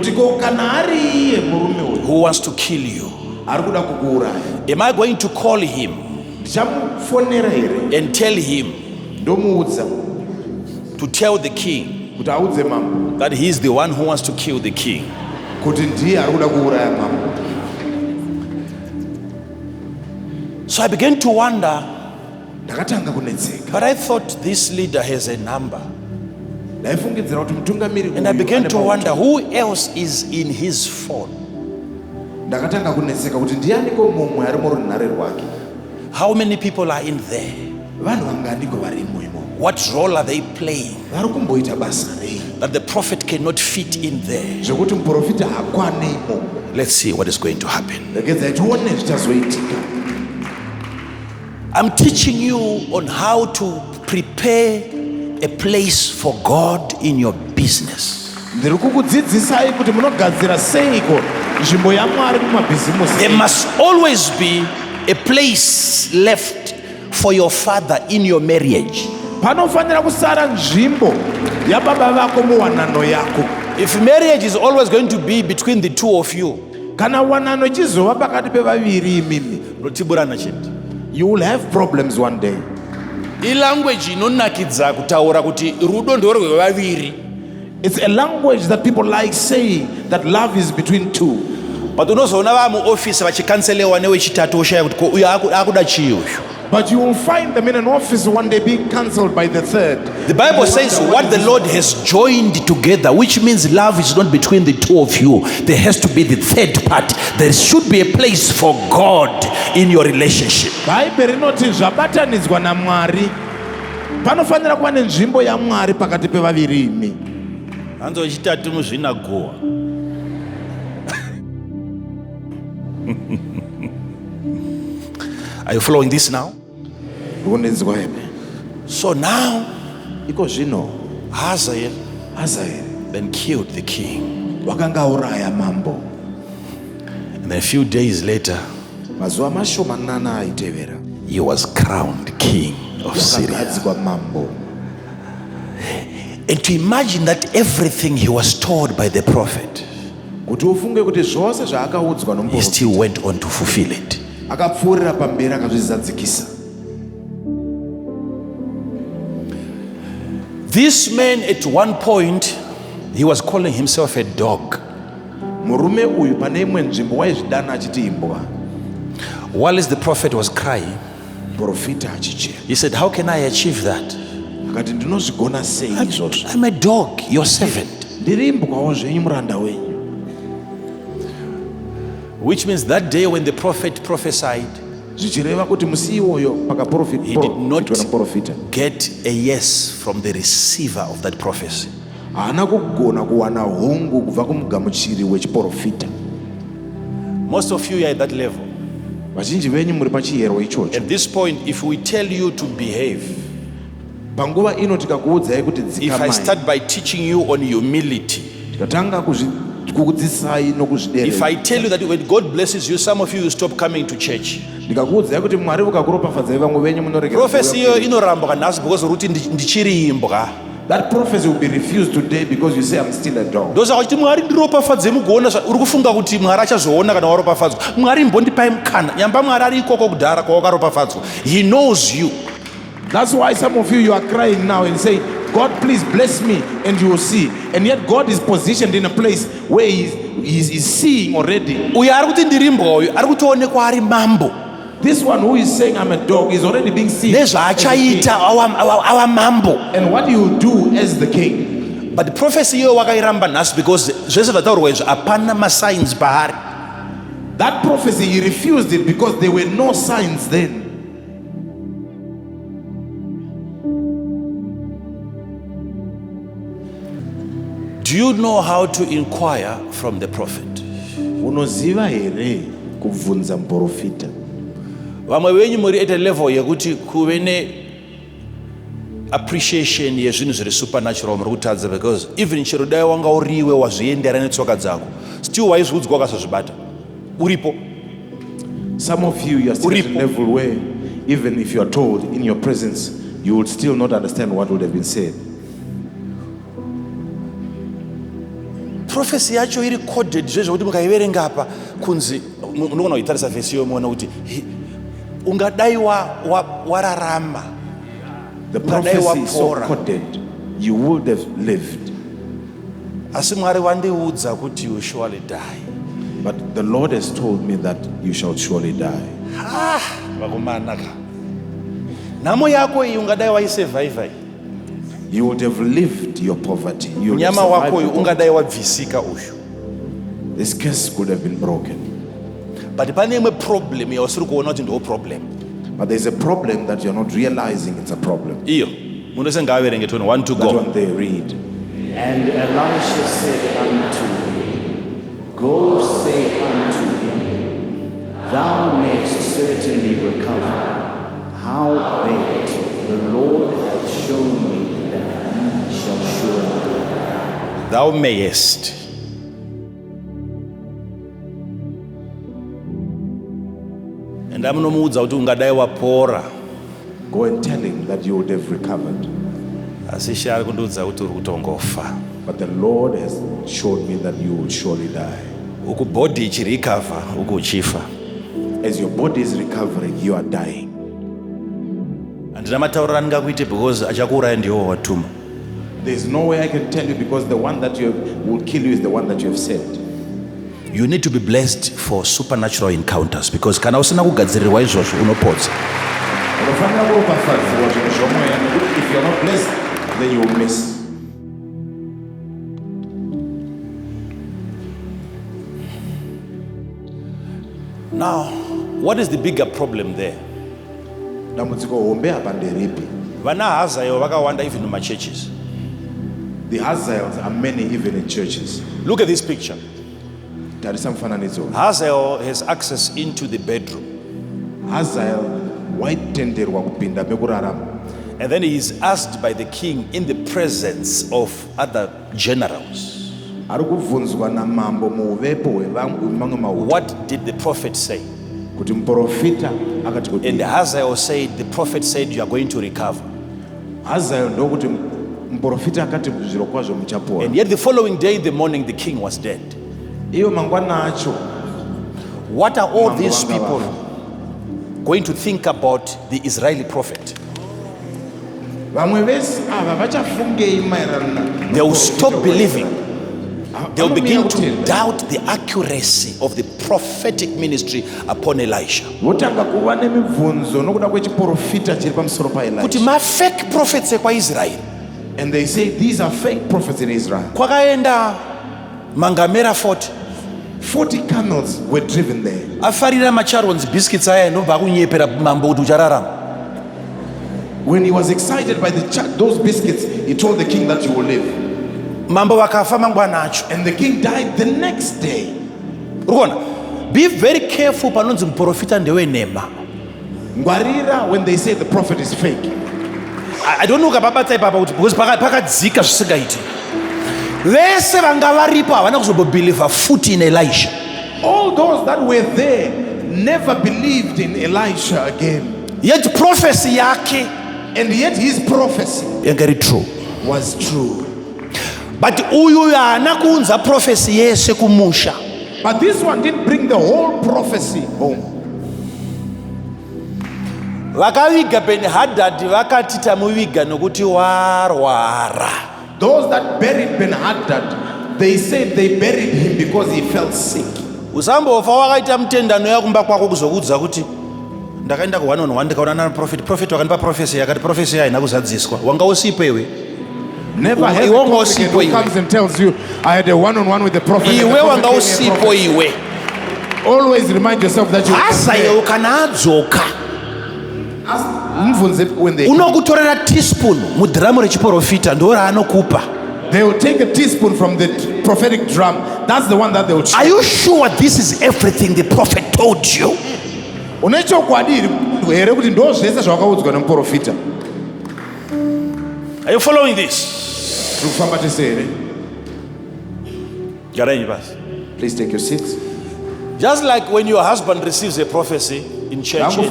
wants to kill you? Am I going to call him and tell him to tell the king that he is the one who wants to kill the king? So I began to wonder, but I thought this leader has a number. And I began to wonder, who else is in his phone? How many people are in there? What role are they playing? that the prophet cannot fit in there. zvekuti muprofita hakwanimo. Let's see what is going to happen. Regai tione zvichazoitika. I'm teaching you on how to prepare a place for God in your business. Ndiri kukudzidzisai kuti munogadzira seiko nzvimbo yaMwari mumabhizimusi. There must always be a place left for your father in your marriage. Panofanira kusara nzvimbo yababa vako muwanano yako. If marriage is always going to be between the two of you, Kana wanano chizova pakati pevaviri imimi, rotiburana chete. you will have problems one day. Ilanguage inonakidza kutaura kuti rudo ndorwe rwevaviri. It's a language that people like saying that love is between two. But unozoona va muoffice vachikanselewa newechitatu oshaya kuti ko uyo akuda chii uyu. But you will find them in an office one day being cancelled by the third. The Bible says what the Lord has joined together, which means love is not between the two of you. There has to be the third part. There should be a place for God in your relationship. Bhaibheri rinoti zvabatanidzwa naMwari panofanira kuva nenzvimbo yaMwari pakati pevaviri imi. Hanzo wechitatu muzvinagowa. Are you following this now? Rukunenzwa here. So now, Iko zvino Hazael Hazael then killed the king. wakanga auraya mambo. And then a few days later, Mazuva mashomanana aitevera he was crowned king of Syria. wakagadzikwa mambo. And to imagine that everything he was told by the prophet, Kuti ufunge kuti zvose zvaakaudzwa he nomuprofita still went on to fulfill it. akapfuurira pamberi akazvizadzikisa. This man at one point, he was calling himself a dog. Murume uyu pane imwe nzvimbo waizvidana achiti imbwa. Whilst the prophet was crying, Profita achichera he said, how can I achieve that? akati ndinozvigona sei izvozvo? I'm a dog, your servant. Ndiri imbwawo zvenyu muranda wenyu. Which means that day when the prophet prophesied, Zvichireva kuti musi iwoyo he did not pakaprofitwa naprofita get a yes from the receiver of that prophecy. haana kugona kuwana hongu kubva kumugamuchiri wechiprofita. Most of you are at that level. Vazhinji venyu muri pachiyero ichocho. At this point, if we tell you to behave, Panguva ino tikakuudzai kuti if I dzikamai, start by teaching you on humility, tikatanga kukudzidzisai if nokuzviderera, I tell you that when God blesses you, some of you will stop coming to church. ndikakuudzai kuti Mwari ukakuropafadzai vamwe venyu munoregera Prophecy kuuya iyo kuchurch. inoramba nhasi because ruti ndichiri imbwa. That prophecy will be refused today because you say I'm still a dog. Ndosaka kuti Mwari ndiropafadze mugoona uri kufunga kuti Mwari achazoona kana waropafadzwa. Mwari mbondipai mukana. Nyamba Mwari ari ikoko kudhara kwawakaropafadzwa. He knows you. That's why some of you are crying now and say, God, please bless me, and you will see. And yet God is positioned in a place where he's seeing already. Uyo ari kuti ndiri imbwa uyu ari kutoonekwa ari mambo. This one who is saying I'm a dog is already being seen as a king. Nezvaachaita awa mambo. And what you do as the king. But the prophecy iyo wakairamba nhasi because zvese zvataurwa izvo hapana masigns paari. That prophecy, he refused it because there were no signs then. Do you know how to inquire from the prophet? Unoziva here kubvunza muprofita. Vamwe venyu muri at a level yekuti kuve ne appreciation yezvinhu zviri supernatural muri kutadza because even chero dai wanga uriwe wazviendera netsoka dzako still waizvudzwa ukasazvibata uripo. Some of you are still at a level where even if you are told in your presence, you would still not understand what would have been said. Prophecy yacho iri coded zvezvo kuti mukaiverenga apa kunzi unogona kuitarisa vhesi iyo muona kuti ungadai wararama. The prophecy is so coded, you would have lived. Asi Mwari wandiudza kuti you surely die. But the Lord has told me that you shall surely die. Vakomana ka. Nhamo yako iyi ungadai waisurvive. You would have lived your poverty. You would have Nyama survived wako uyu your poverty. ungadai wabvisika uyu. This curse could have been broken. But pane imwe problem yausiri kuona kuti ndo problem. But there's a problem that you're not realizing it's a problem. Iyo munose ngaaverenge 1 to That go. one they read. And Elisha said unto him, Go say unto him, Thou mayest certainly recover. Howbeit the Lord hath shown me that he shall surely. Thou mayest. And amunomuudza kuti ungadai wapora. Go and tell him that you would have recovered. Asi She ari kundiudza kuti uri kutongofa. But the Lord has shown me that you will surely die. Uku body ichirecover, uku uchifa. As your body is recovering, you are dying. Handina matauriro andingakuite because achakuuraya ndiwo watuma. There's no way I can tell you because the one that will kill you is the one that you have sent. You need to be blessed for supernatural encounters because kana usina kugadzirirwa izvozvo unopodza. If you're not blessed, then you will miss. Now, what is the bigger problem there? Vana Hazael vakawanda even in my churches. The Hazaels are many even in churches. Look at this picture. Hazael has access into the bedroom. Hazael waitenderwa kupinda mekurarama. And then he is asked by the king in the presence of other generals. What did the prophet say? And Hazael said, the prophet said you are going to recover. And yet the following day in the morning the king was dead. What are all these people going to think about the Israeli prophet? They will stop believing. They will begin to doubt the accuracy of the prophetic ministry upon Elisha. Kuti ma fake prophets ekwa Israel. And they say these are fake prophets in Israel. Kwakaenda mangamera 40 camels were driven there. Afarira macharons biscuits aya nobva kunyepera mambo kuti uchararama. When he was excited by those biscuits, he told the king that you will live. Mambo wakafa mangwana acho. And the king died the next day. Urikona, be very careful panonzi muprofita ndewenema. Ngwarira when they say the prophet is fake. I don't know kababata ipapa kuti because pakadzika zvisingaiti. Vese vanga varipo havana kuzobelieve futi in Elisha. All those that were there never believed in Elisha again. Yet prophecy yake, and yet his prophecy was true. But uyu yana kuunza prophecy yese kumusha. But this one didn't bring the whole prophecy home. Vakaviga Ben-Hadad vakati tamuviga nokuti warwara. Those that buried Ben-Hadad, they said they buried him because he felt sick. Usambofa wakaita mutendano yakumba kwako kuzokudza kuti ndakaenda ku 1-on-1 ndikaonana prophet wakanipa prophecy yakati prophecy haina kuzadziswa. Wanga usipo iwe. Never have a prophet who comes and tells you I had a 1-on-1 with the prophet. Iwe wanga usipo iwe. Always remind yourself that you Hazael kana adzoka. When they unokutorera teaspoon mudhiramu rechiprofita ndora anokupa. They will take a teaspoon from the prophetic drum. That's the one that they will chew. Are you sure this is everything the prophet told you? Are you following this? Please take your seats. Just like when your husband receives a prophecy in church and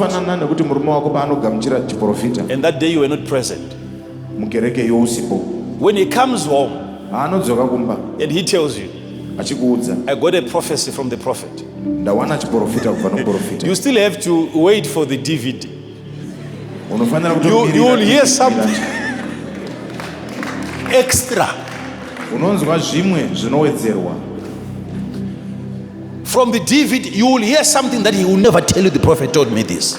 that day you were not present. When he comes home and he tells you, I got a prophecy from the prophet. You still have to wait for the DVD. You will hear something extra. From the DVD, you will hear something that he will never tell you. The prophet told me this.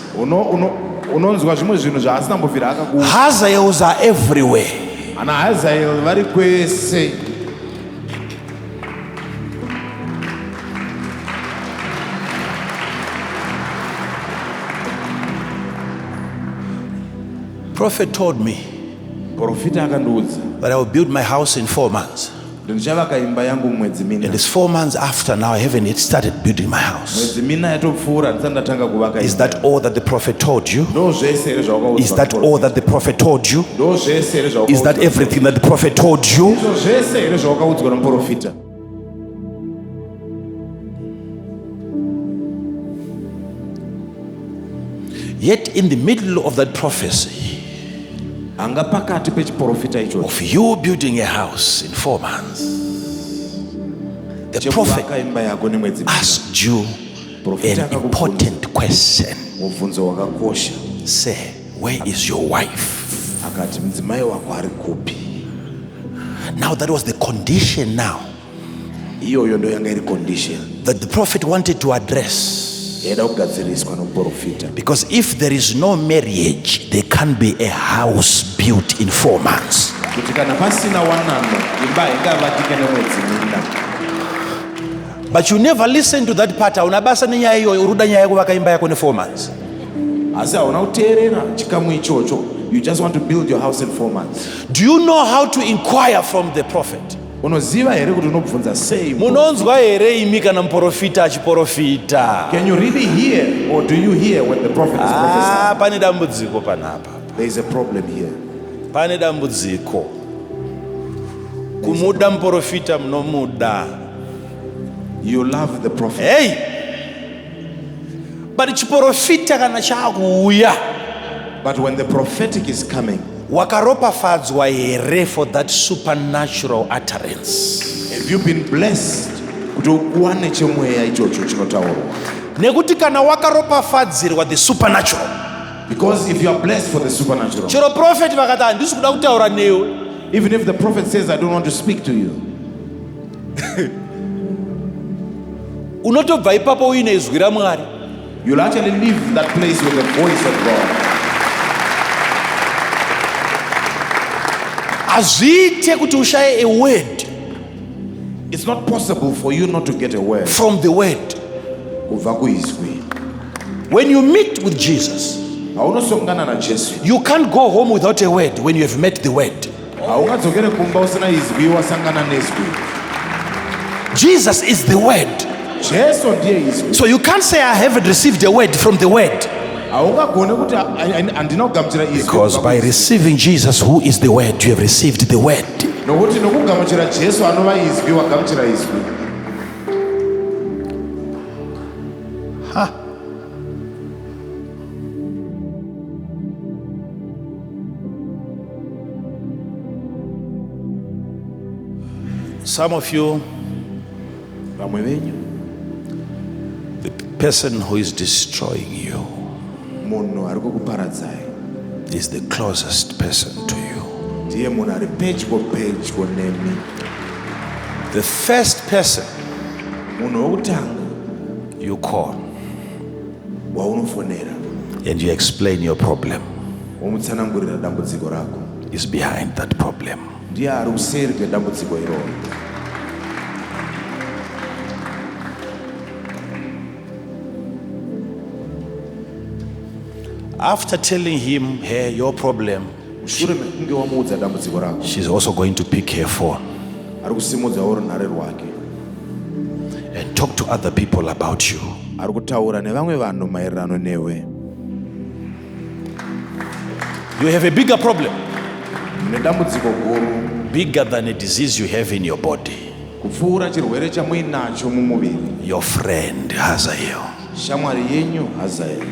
Hazaels are everywhere. Prophet told me Profita akandiudza that I will build my house in 4 months. ndichavaka imba yangu mwedzi mina. And it's 4 months after now, I haven't yet started building my house. Mwedzi mina yatopfuura ndisati ndatanga kuvaka Is imba. that all that the prophet told you? Ndo zvese here zvawakaudzwa Is that all that the prophet told you? Ndo zvese here Is zvawakaudzwa. that everything that the prophet told you? Izvo zvese here zvawakaudzwa nomuprofita. Yet in the middle of that prophecy Anga pakati pechiprofita ichocho of you building a house in 4 months, the prophet chekuvaka imba yako nemwedzi mina. asked you an important question. Mubvunzo wakakosha. Say, where is your wife? Akati mudzimai wako ari kupi? Now that was the condition now Iyoyo ndo yanga iri condition that the prophet wanted to address. yaida kugadziriswa nomuprofita. Because if there is no marriage, there can't be a house built in 4 months. Kuti kana pasina wanano imba ingavakike nemwedzi mina. But you never listen to that part. Unabasa nenyaya iyo uruda nyaya kuvaka imba yako ne 4 months. Asi hauna kuteerera chikamu ichocho. You just want to build your house in 4 months. Do you know how to inquire from the prophet? Unoziva here kuti unobvunza sei? Munonzwa here imi kana muprofita achiprofita? Can you really hear or do you hear when the prophet is prophesying? Pane dambudziko panapa. There is a problem here. Pane dambudziko. Kumuda muprofita munomuda. You love the prophet. Hey! But chiprofita kana chakuuya. But when the prophetic is coming, Wakaropafadzwa here for that supernatural utterance. have you been blessed kuti ukuwane chemweya ichocho chinotaurwa? Nekuti kana wakaropafadzirwa the supernatural. Because if you are blessed for the supernatural, Chero prophet vakati handisi kuda kutaura newe. even if the prophet says, I don't want to speak to you, Unotobva ipapo uine izwi raMwari. you'll actually leave that place with the voice of God. Azviite kuti ushaye a word It's not possible for you not to get a word. from the word. Kubva kuizwi. When you meet with Jesus, Haunosongana na Jesu. you can't go home without a word when you have met the word. Haungadzokere kumba usina izwi wasangana nezwi. Jesus is the word. Jesu ndiye izwi. So you can't say I haven't received a word from the word. Haungagone kuti handina kugamuchira izwi. Because by receiving Jesus, who is the word, you have received the word. Nokuti nokugamuchira Jesu anova izwi wagamuchira izwi. Some of you, Vamwe venyu the person who is destroying you munhu ari kukuparadzai is the closest person to you. ndiye munhu ari pedyo nemi. The first person Munhu wokutanga you call waunofonera and you explain your problem womutsanangurira dambudziko rako is behind that problem. ndiye ari kuseri kwedambudziko iroro. After telling him, hey, your problem, Mushure mekunge wamuudza dambudziko rako she's also going to pick her phone ari kusimudzawo runhare rwake and talk to other people about you. ari kutaura nevamwe vanhu maererano newe. You have a bigger problem, Mune dambudziko guru bigger than a disease you have in your body. kupfuura chirwere chamuinacho mumuviri. Your friend Hazael. Shamwari yenyu Hazael.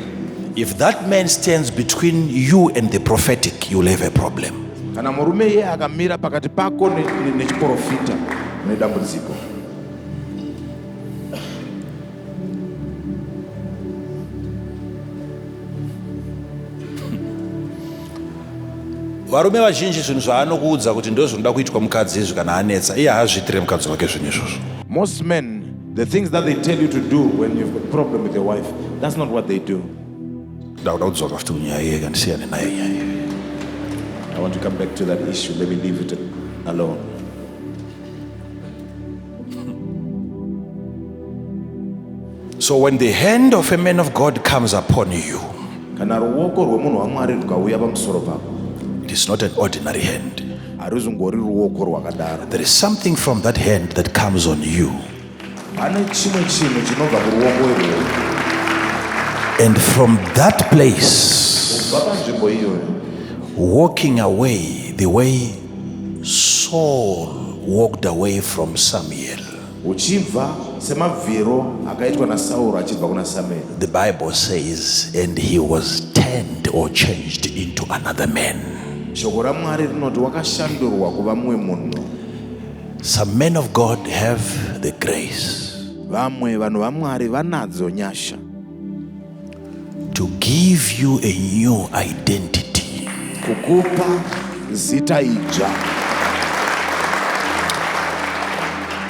If that man stands between you and the prophetic, you'll have a problem. Kana murume iye akamira pakati pako nechiprofita, mune dambudziko. Varume vazhinji zvinhu zvaanokuudza kuti ndozvinoda kuitwa mukadzi izvi kana anetsa, iye haazviitire mukadzi wake zvinhu izvozvo. Most men, the things that they tell you to do when you've got a problem with your wife, that's not what they do. Ndauda kudzoka futi kunyaya iye ndisiyane nayo nyaya iye. I want to come back to that issue. Let me leave it alone. So when the hand of a man of God comes upon you, Kana ruoko rwemunhu waMwari rukauya pamusoro pako, It is not an ordinary hand. harizungori ruoko rwakadaro. There is something from that hand that comes on you. Pane chimwe chinhu chinobva kuruoko irworwo. And from that place, Kubva panzvimbo iyoyo, walking away the way Saul walked away from Samuel. uchibva semabviro akaitwa naSauro achibva kuna Samuel. The Bible says, and he was turned or changed into another man. Shoko raMwari rinoti wakashandurwa kuva mumwe munhu. Some men of God have the grace Vamwe vanhu vaMwari vanadzo nyasha to give you a new identity. kukupa zita idzva.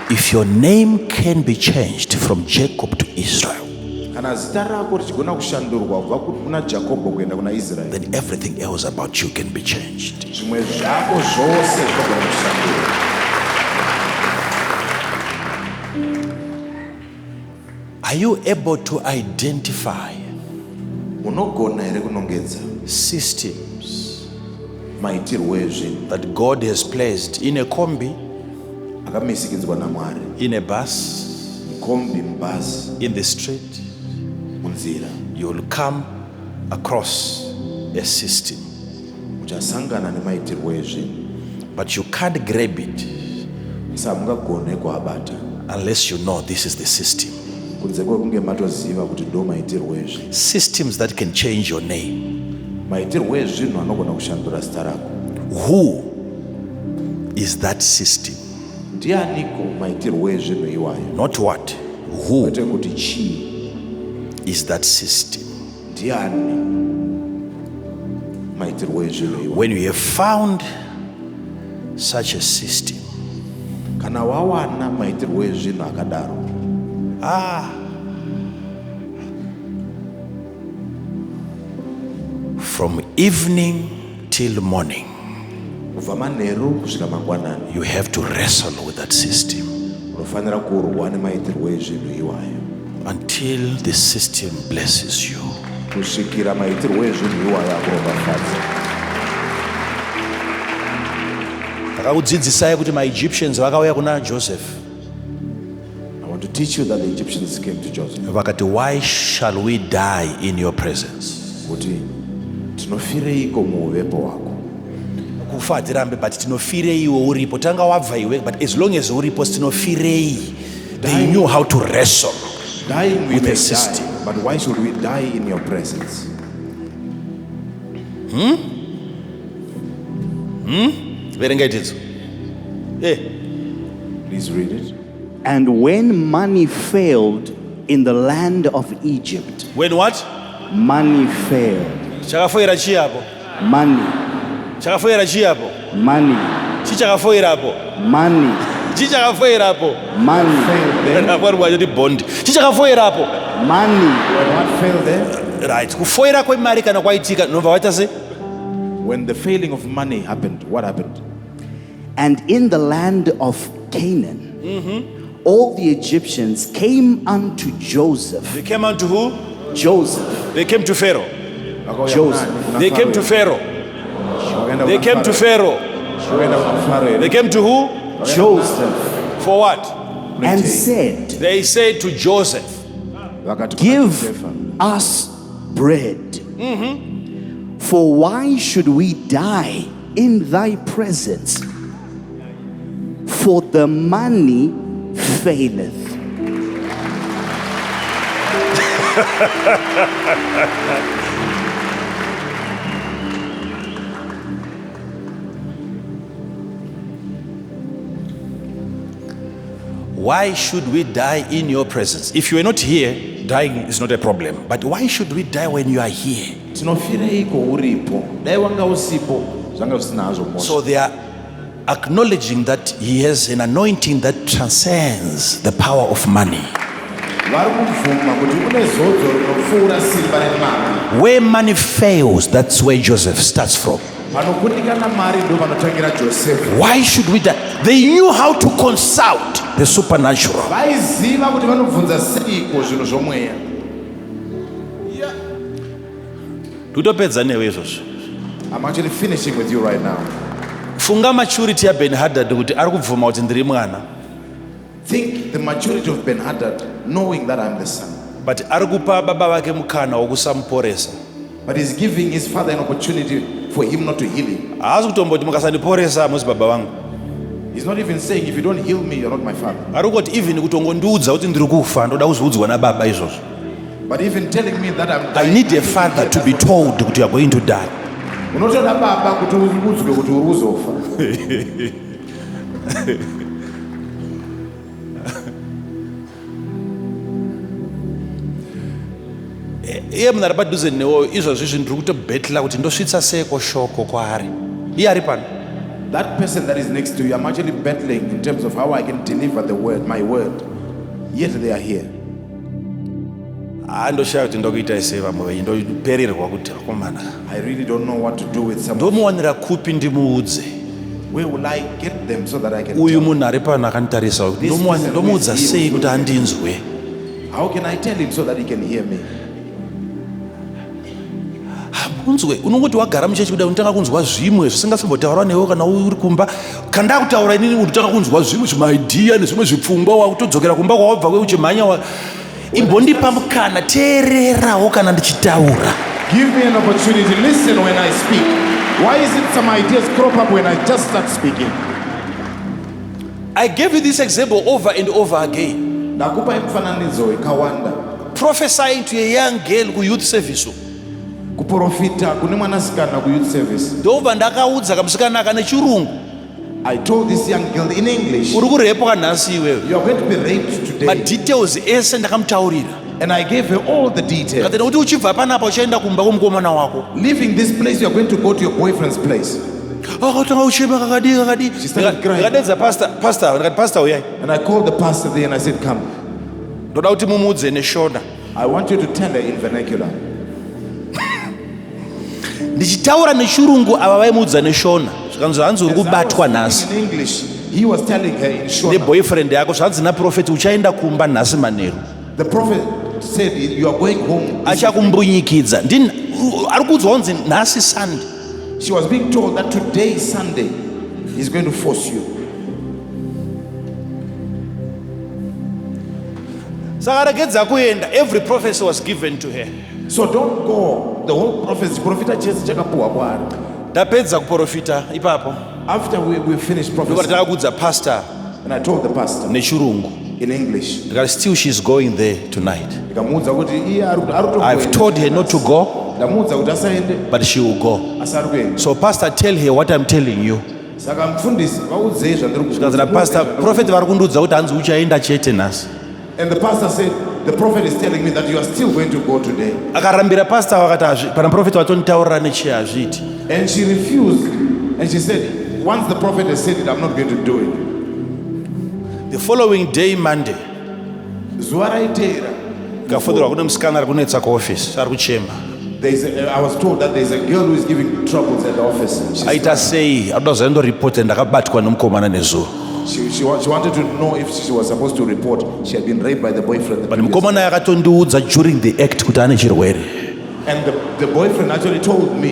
If your name can be changed from Jacob to Israel, Kana zita rako richigona kushandurwa kubva kuna Jakobho kuenda kuna Israeri, then everything else about you can be changed. zvimwe zvako zvose zvinogona kushandurwa. Are you able to identify Unogona here kunongedza systems maitirwo ezvinhu that God has placed in a combi, akamisikidzwa naMwari, in a bus, mukombi, mubhazi, in the street? munzira? You will come across a system, Uchasangana nemaitirwo ezvinhu, but you can't grab it asi hamungagone kuabata unless you know this is the system. kunze kwekunge matoziva kuti ndo maitirwo ezvinhu. Systems that can change your name. Maitirwo ezvinhu anogona kushandura zita rako. Who is that system? Ndianiko maitirwo ezvinhu iwayo? Not what. Who Kwete kuti chii. is that system? Ndiani maitirwo ezvinhu iwayo? When you have found such a system, Kana wawana maitirwo ezvinhu akadaro, from evening till morning, kubva manheru kusvika mangwanani, you have to wrestle with that system unofanira kurwa nemaitirwo ezvinhu iwayo until the system blesses you. kusvikira maitirwo ezvinhu iwayo akuropafadza. Takakudzidzisai kuti maEgyptians vakauya kuna Joseph I want to teach you that the Egyptians came to Joseph. vakati, why shall we die in your presence? Kuti tinofireiko muuvepo wako? Kufa hatirambe, but tinofirei iwe uripo. Tanga wabva iwe, but as long as uripo tinofirei. They knew how to wrestle Dying we with may the system. die, but why should we die in your presence? Verenga itedzo. Please read it. And when money failed in the land of Egypt, When what? money failed. Chakafoira chiapo. Money, Chakafoira chiapo. money, Chichakafoirapo. money, Chichakafoirapo. money, Nakwari wachoti bond. Chichakafoirapo. money. When what failed there? Right. Kufoira kwemari kana kwaitika nobva waita sei? When the failing of money happened, what happened? And in the land of Canaan, all the Egyptians came unto Joseph. They came unto who? Joseph. They came to Pharaoh. Joseph. They came to Pharaoh. They came to Pharaoh. They came to who? Joseph. For what? And said, They said to Joseph, give us bread. For why should we die in thy presence? For the money faileth. why should we die in your presence? If you are not here, dying is not a problem. But why should we die when you are here? Tinofireiko uripo? Dai wanga usipo, zvanga zvisina hazvo mosha. So they are acknowledging that he has an anointing that transcends the power of money. Vari kubvuma kuti une zodzo rinopfuura simba remari. Where money fails, that's where Joseph starts from. Panokundikana mari ndo panotangira Josefu. Why should we die? They knew how to consult the supernatural. Vaiziva kuti vanobvunza seiko zvinhu zvomweya. Tutopedza newe izvozvo. I'm actually finishing with you right now. Funga maturity ya Ben Hadad kuti ari kubvuma kuti ndiri mwana. Think the maturity of Ben Hadad, knowing that I'm the son. But ari kupa baba vake mukana wokusamuporesa. But he's giving his father an opportunity for him not to heal him. Haazi kutomboti mukasandiporesa musi baba vangu. He's not even saying, if you don't heal me, you're not my father. Ari kuti even kutongondiudza kuti ndiri kufa ndoda kuzoudzwa nababa izvozvo. But even telling me that I'm I dying, need a father to be told kuti you are going to die. unotoda baba kuti udzwe kuti uri kuzofa. Iye munhu ari padhuze newo izvozvizvi ndiri kutobhetela kuti ndosvitsa seko shoko kwaari. Iye ari pano. That person that is next to you, I'm actually battling in terms of how I can deliver the word, my word. Yet they are here. Ndoshaya kuti ndokuita sei vamwe venyu ndopererwa kuti akomana. I really don't know what to do with someone. Ndomuwanira kupi ndimuudze. Where will I get them so that I can Uyu tell? munhu ari pano akanditarisa kuti ndomuudza sei kuti andinzwe. How can I tell him so that he can hear me? Unzwe unongoti wagara muchechi kuda unotanga kunzwa zvimwe zvisingasimbotaurwa newe kana uri kumba. Kanda kutaura inini unotanga kunzwa zvimwe zvimaidhiya nezvimwe zvipfungwa wakutodzokera kumba kwawabva kweuchimhanya imbondipa mukana teererawo kana ndichitaura. Give me an opportunity. Listen when I speak. Why is it some ideas crop up when I just start speaking? I gave you this example over and over again. Ndakupa mfananidzo ikawanda. Prophesying to a young girl ku youth service. Kuprofita kune mwanasikana ku youth service. Ndobva ndakaudza kamusikana aka nechirungu. I told this young girl in English, Uri kurepo kanhasi iwewe. you are going to be raped today. Madetails ese ndakamutaurira. And I gave her all the details. Katenda kuti uchibva panapa uchaenda kumba kwomukomana wako. Leaving this place, you are going to go to your boyfriend's place. Akatanga uchema kakadi. She started crying. Ndikadedza pastor uyai. And I called the pastor there and I said, come. Ndoda kuti mumudze neshona. I want you to tell her in vernacular. Ndichitaura nechirungu ava vaimudza neshona. Zvikanzi hanzi uri kubatwa nhasi. In English, he was telling her in Shona. Neboyfriend yako zvanzi naprofeti uchaenda kumba nhasi manheru. The prophet said, you are going home. Achakumbunyikidza. Ari kuudzwa kunzi nhasi Sunday. She was being told that today, Sunday, he's going to force you. Saka regedza kuenda, every prophecy was given to her. So don't go. The whole prophecy, prophet chese chakapuwa kwari. Ndapedza kuprofita ipapo. After we finished Ndikati prophecy, ndakaudza pastor and I told the pastor nechirungu. in English, Ndikati still she's going there tonight. ndikamuudza kuti iye ari kutokuenda. I've told her not to go, Ndamuudza kuti asaende, but she will go. asari kuenda. So pastor, tell her what I'm telling you. Saka mufundisi vaudzei zvandiri Zvikanzi napastor, prophet vari kundiudza kuti hanzi uchaenda chete nhasi. And the pastor said, the prophet is telling me that you are still going to go today. Akarambira pastor wakati pana prophet watonditaurira nechi hazviti. And she refused. And she said, once the prophet has said it, I'm not going to do it. The following day, Monday, Zuva raiteera, kafonderwa kune musikana ari kunetsa kuoffice ari kuchema. I was told that there's a girl who is giving troubles at the office. Aita sei anoda kuzondoripota ndakabatwa nomukomana nezuva. She wanted to know if she was supposed to report she had been raped by the boyfriend. But mukomana yakatondiudza during the act kuti ane chirwere. And the boyfriend actually told me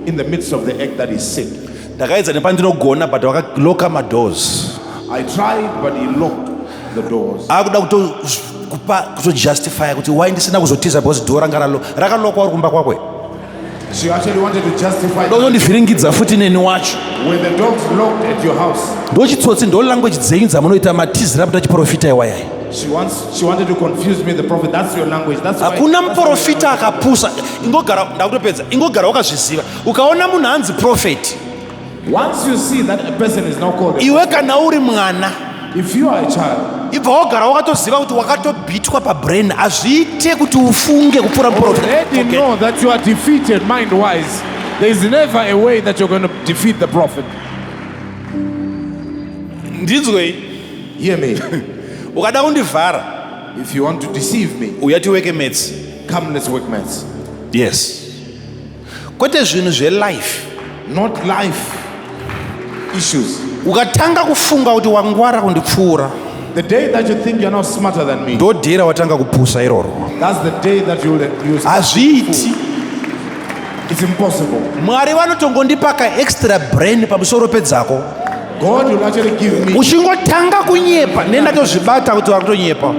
in the midst of the act that he's sick. Ndakaedza nepandinogona but wakaloka madoors. I tried, but he locked the doors. Akuda kutojustify kuti why ndisina kuzotiza because door ranga rakalokwa uri kumba kwakwe. She actually wanted to justify Ndozondivhiringidza futi neni wacho. when the dogs locked at your house. Ndochitsotsi ndo language dzenyu dzamunoita matizira kuti achiprofita iwayai. She wanted to confuse me, the prophet. That's your language. That's why. Hakuna muprofita akapusa. Ingogara ndakutopedza. Ingogara wakazviziva. Ukaona munhu anzi prophet. Once you see that a person is now called, Iwe kana uri mwana. if you are a child, Ibva wagara wakatoziva kuti wakatobhitwa pabrain azviite kuti ufunge kupfuura muprofita. already know that you are defeated mind-wise. There is never a way that you're going to defeat the prophet. Ndinzwei. Hear me. Ukada kundivhara If you want to deceive me, uya tiweke maths. come, let's work maths. Yes. Kwete zvinhu zvelife. Not life issues. Ukatanga kufunga kuti wangwara kundipfuura. The day that you think you're not smarter than me, Ndodhera watanga kupusa iroro. that's the day that you Hazviiti. It's impossible. Mwari vanotongondipaka extra brain pamusoro pedzako. God will actually give me. Uchingotanga kunyepa, nendatozvibata kuti wakutonyepa.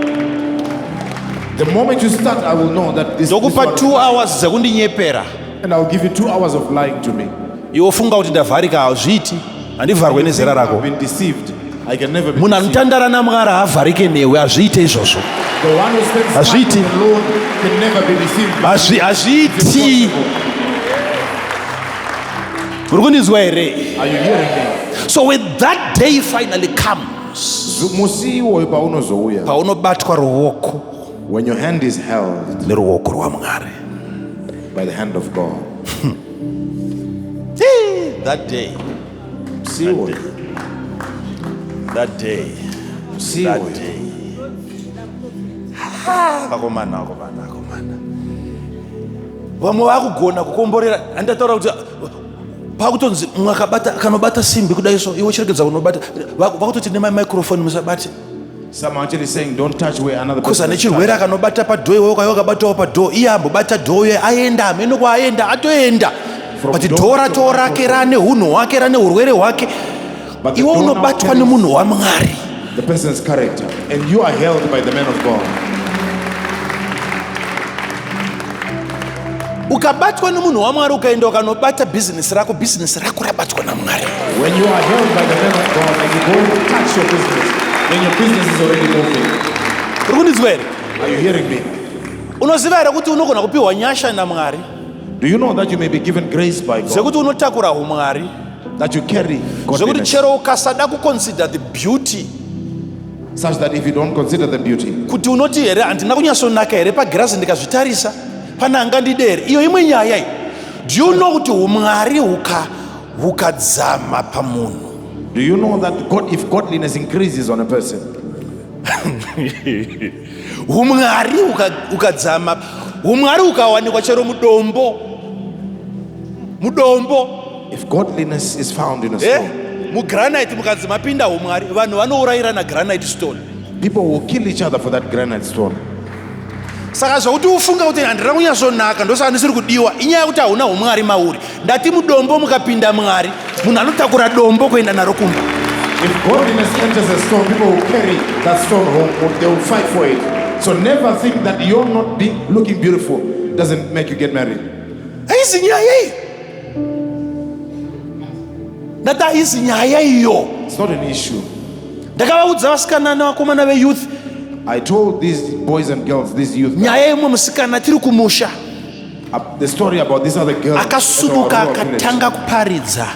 The moment you start, I will know that this Ndokupa one, 2 hours dzekundinyepera. and I will give you 2 hours of lying to me. Iwe funga kuti ndavharika hazviti, handivharwe nezera I've rako. been deceived. I can never be Munhu deceived. anotandara naMwari havharike newe, hazviite izvozvo. The one who spends time Hazviti. with the Lord can never be deceived. Hazviti. Uri kundinzwa here? Are you hearing me? So when that day finally comes, Musi iwoyo paunozouya, paunobatwa ruoko when your hand is held neruoko rwaMwari. by the hand of God. That day, Musi iwoyo. that day, Musi that iwoyo. day. Vakomana. Vamwe vakugona kukomborera, handataura kuti pakutonzi mwakabata kanobata simbi kudai so iwe chiregedza unobata vakutoti nemamicrophone musabate. Some are actually saying, don't touch where another Because person ane is chirwere touching. akanobata padhoyo iwe ukauya wakabatawo padhoyo iye ambobata dhoyo aenda amene kwaenda atoenda but dho rato rake rane hunhu hwake rane urwere hwake But the iwe door now unobatwa carries nemunhu waMwari. the person's character, and you are held by the man of God. Ukabatwa nemunhu waMwari ukaenda ukanobata bhizinesi rako rabatwa naMwari. When you are held by the man of God and you go to touch your business, then your business is already moving. Uri kundinzwa here? Are you hearing me? Unoziva here kuti unogona kupiwa nyasha naMwari Do you know that you may be given grace by God, zvekuti unotakura umwari, that you carry zvekuti godliness, chero ukasada kuconsider the beauty, such that if you don't consider the beauty, kuti unoti here handina kunyatsonaka here pagirazi ndikazvitarisa pana angandide here, iyo imwe nyaya iyi. Do you know kuti umwari hukadzama pamunhu, do you know that God, if godliness increases on a person, umwari ukadzama, umwari ukawanikwa chero mudombo, if godliness is found in a stone, mugranite mukanzi mapinda umwari, vanhu vanourayirana granite stone. people will kill each other for that granite stone. Saka zvokuti ufunga kuti handina kunyatsonaka ndosaka ndisiri kudiwa inyaya yekuti hauna umwari mauri. Ndati mudombo mukapinda Mwari, munhu anotakura dombo kuenda naro kumba. If godliness enters a stone, people will carry that stone home, or they will fight for it. So never think that you're not looking beautiful doesn't make you get married. Haisi nyaya iyo. Ndati haisi nyaya iyo. It's not an issue. Ndakavaudza vasikana nevakomana veyouth, I told these boys and girls, these youth, nyaya yemwe musikana tiri kumusha the story about this other girl. akasuduka at our village. akatanga kuparidza.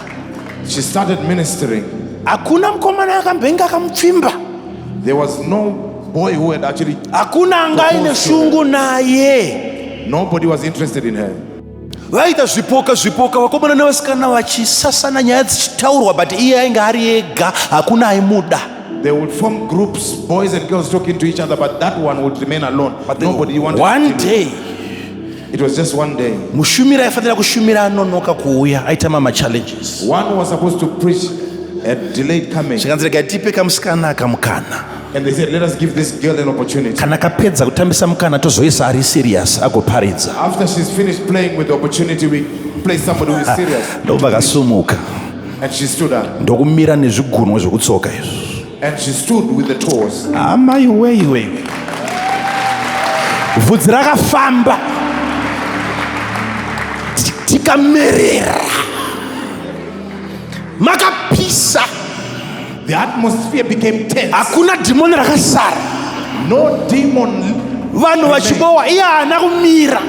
She started ministering. Hakuna mukomana akambenga akamupfimba, There was no boy who had actually, hakuna anga aine shungu naye. nobody was interested in her. Vaita zvipoka vakomana nevasikana vachisasana nyaya dzichitaurwa, but iye ainge ari ega, hakuna aimuda. They would form groups, boys and girls talking to each other, but that one would remain alone. But nobody wanted One to kill day, her. It was just one day. mushumiri aifanira kushumira anonoka kuuya aitama machallenges. One was supposed to preach, had delayed coming. Zvikanzi regai tipe kamusikana akamukana, And they said, let us give this girl an opportunity. kana kapedza kutambisa mukana tozoisa ari serious agoparidza. After she's finished playing with the opportunity, we place somebody who is serious. Ndobvakasumuka And she stood up. ndokumira nezvigunwe zvokutsoka izvo. And she stood with the toes. Ama iwe bvudzi rakafamba tikamerera makapisa, The atmosphere became tense. hakuna dhimoni rakasara, No demon. vanhu vachibowa iye haana kumira,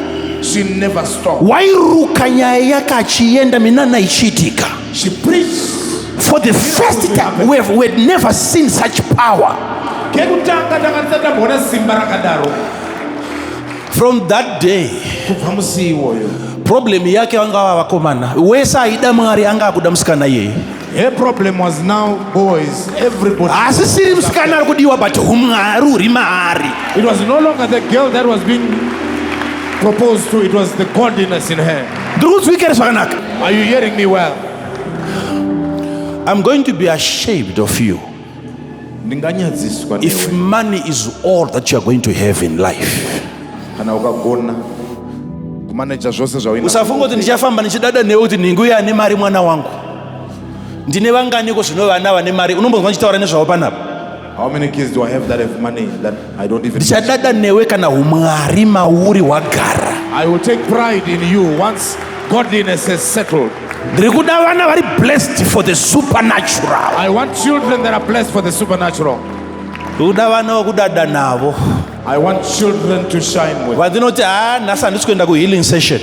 She never stopped. wairuka nyaya yake achienda minana ichiitika. She preached. For the first time we had never seen such power. Kekutanga takasata mbona simba rakadaro. From that day, Kubva musi iwoyo. problem yake vanga vakomana wese aida Mwari anga akuda musikana yeye. Her problem was now boys. Everybody. Asisiri musikana ari kudiwa, but umwari uri maari. It was no longer the girl that was being proposed to. It was the godliness in her. Ndiri kunzwikira zvakanaka. Are you hearing me well? I'm going to be ashamed of you Ndinganyadziswa if newe. money is all that you are going to have in life. Kana ukagona kumaneja zvose zvawina. Usafunga kuti ndichafamba ndichidada newe kuti ningu yani mari mwana wangu. Ndine vanganiko zvino vana vane mari. Unombozwa ndichitaura nezvavo panapa. How many kids do I have that have money that I don't even? Ndichadada newe kana umwari mauri wagara. I will take pride in you once godliness is settled. Ndirikuda vana vari blessed for the supernatural. I want children that are blessed for the supernatural. Ndirikuda vana vakudada navo. I want children to shine with. Vadinoti nhasi handisi kuenda kuhealing session.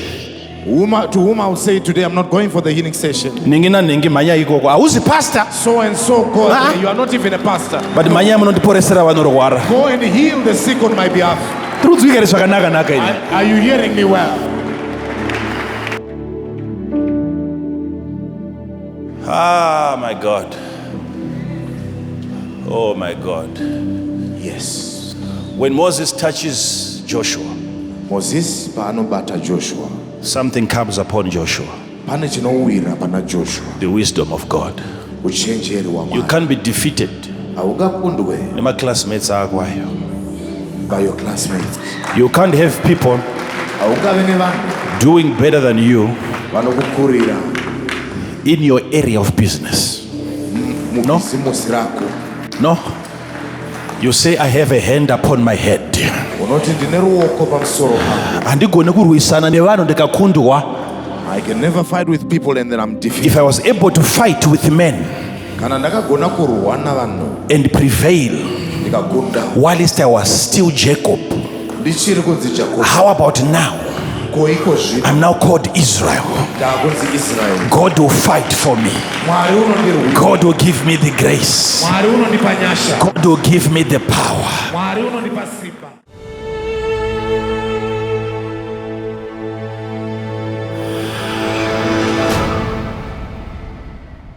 To whom I will say today, I'm not going for the healing session. Ningi na ningi manya ikoko. Hausi pastor. So and so God, you are not even a pastor. But manya munondiporesera vanorwara. Go and heal the sick on my behalf. Trudzvikere zvakanaka naka ini. Are you hearing me well? Ah, my God. Oh, my God. Yes. When Moses touches Joshua, Moses paanobata Joshua, something comes upon Joshua. pane chinowira pana Joshua. The wisdom of God. Uchenjeri wa You Mwari. can't be defeated. Haungakundwe Nema classmates akwayo. by your classmates. You can't have people Haungave nevanhu doing better than you vanokukurira in your area of business. No. mubhisimusi rako. No. You say, I have a hand upon my head. Unoti ndine ruoko pamusoro pangu. Handigoni kurwisana nevanhu ndikakundwa. I can never fight with people and then I'm defeated. If I was able to fight with men Kana ndakagona kurwa navanhu and prevail ndikakunda whilst I was still Jacob, ndichiri kunzi Jacob. how about now? Koiko zvino I'm now called Israel. ndakunzi Israel. God will fight for me. Mwari unondirwira. God will give me the grace. Mwari unondipa nyasha. God will give me the power. Mwari unondipa simba.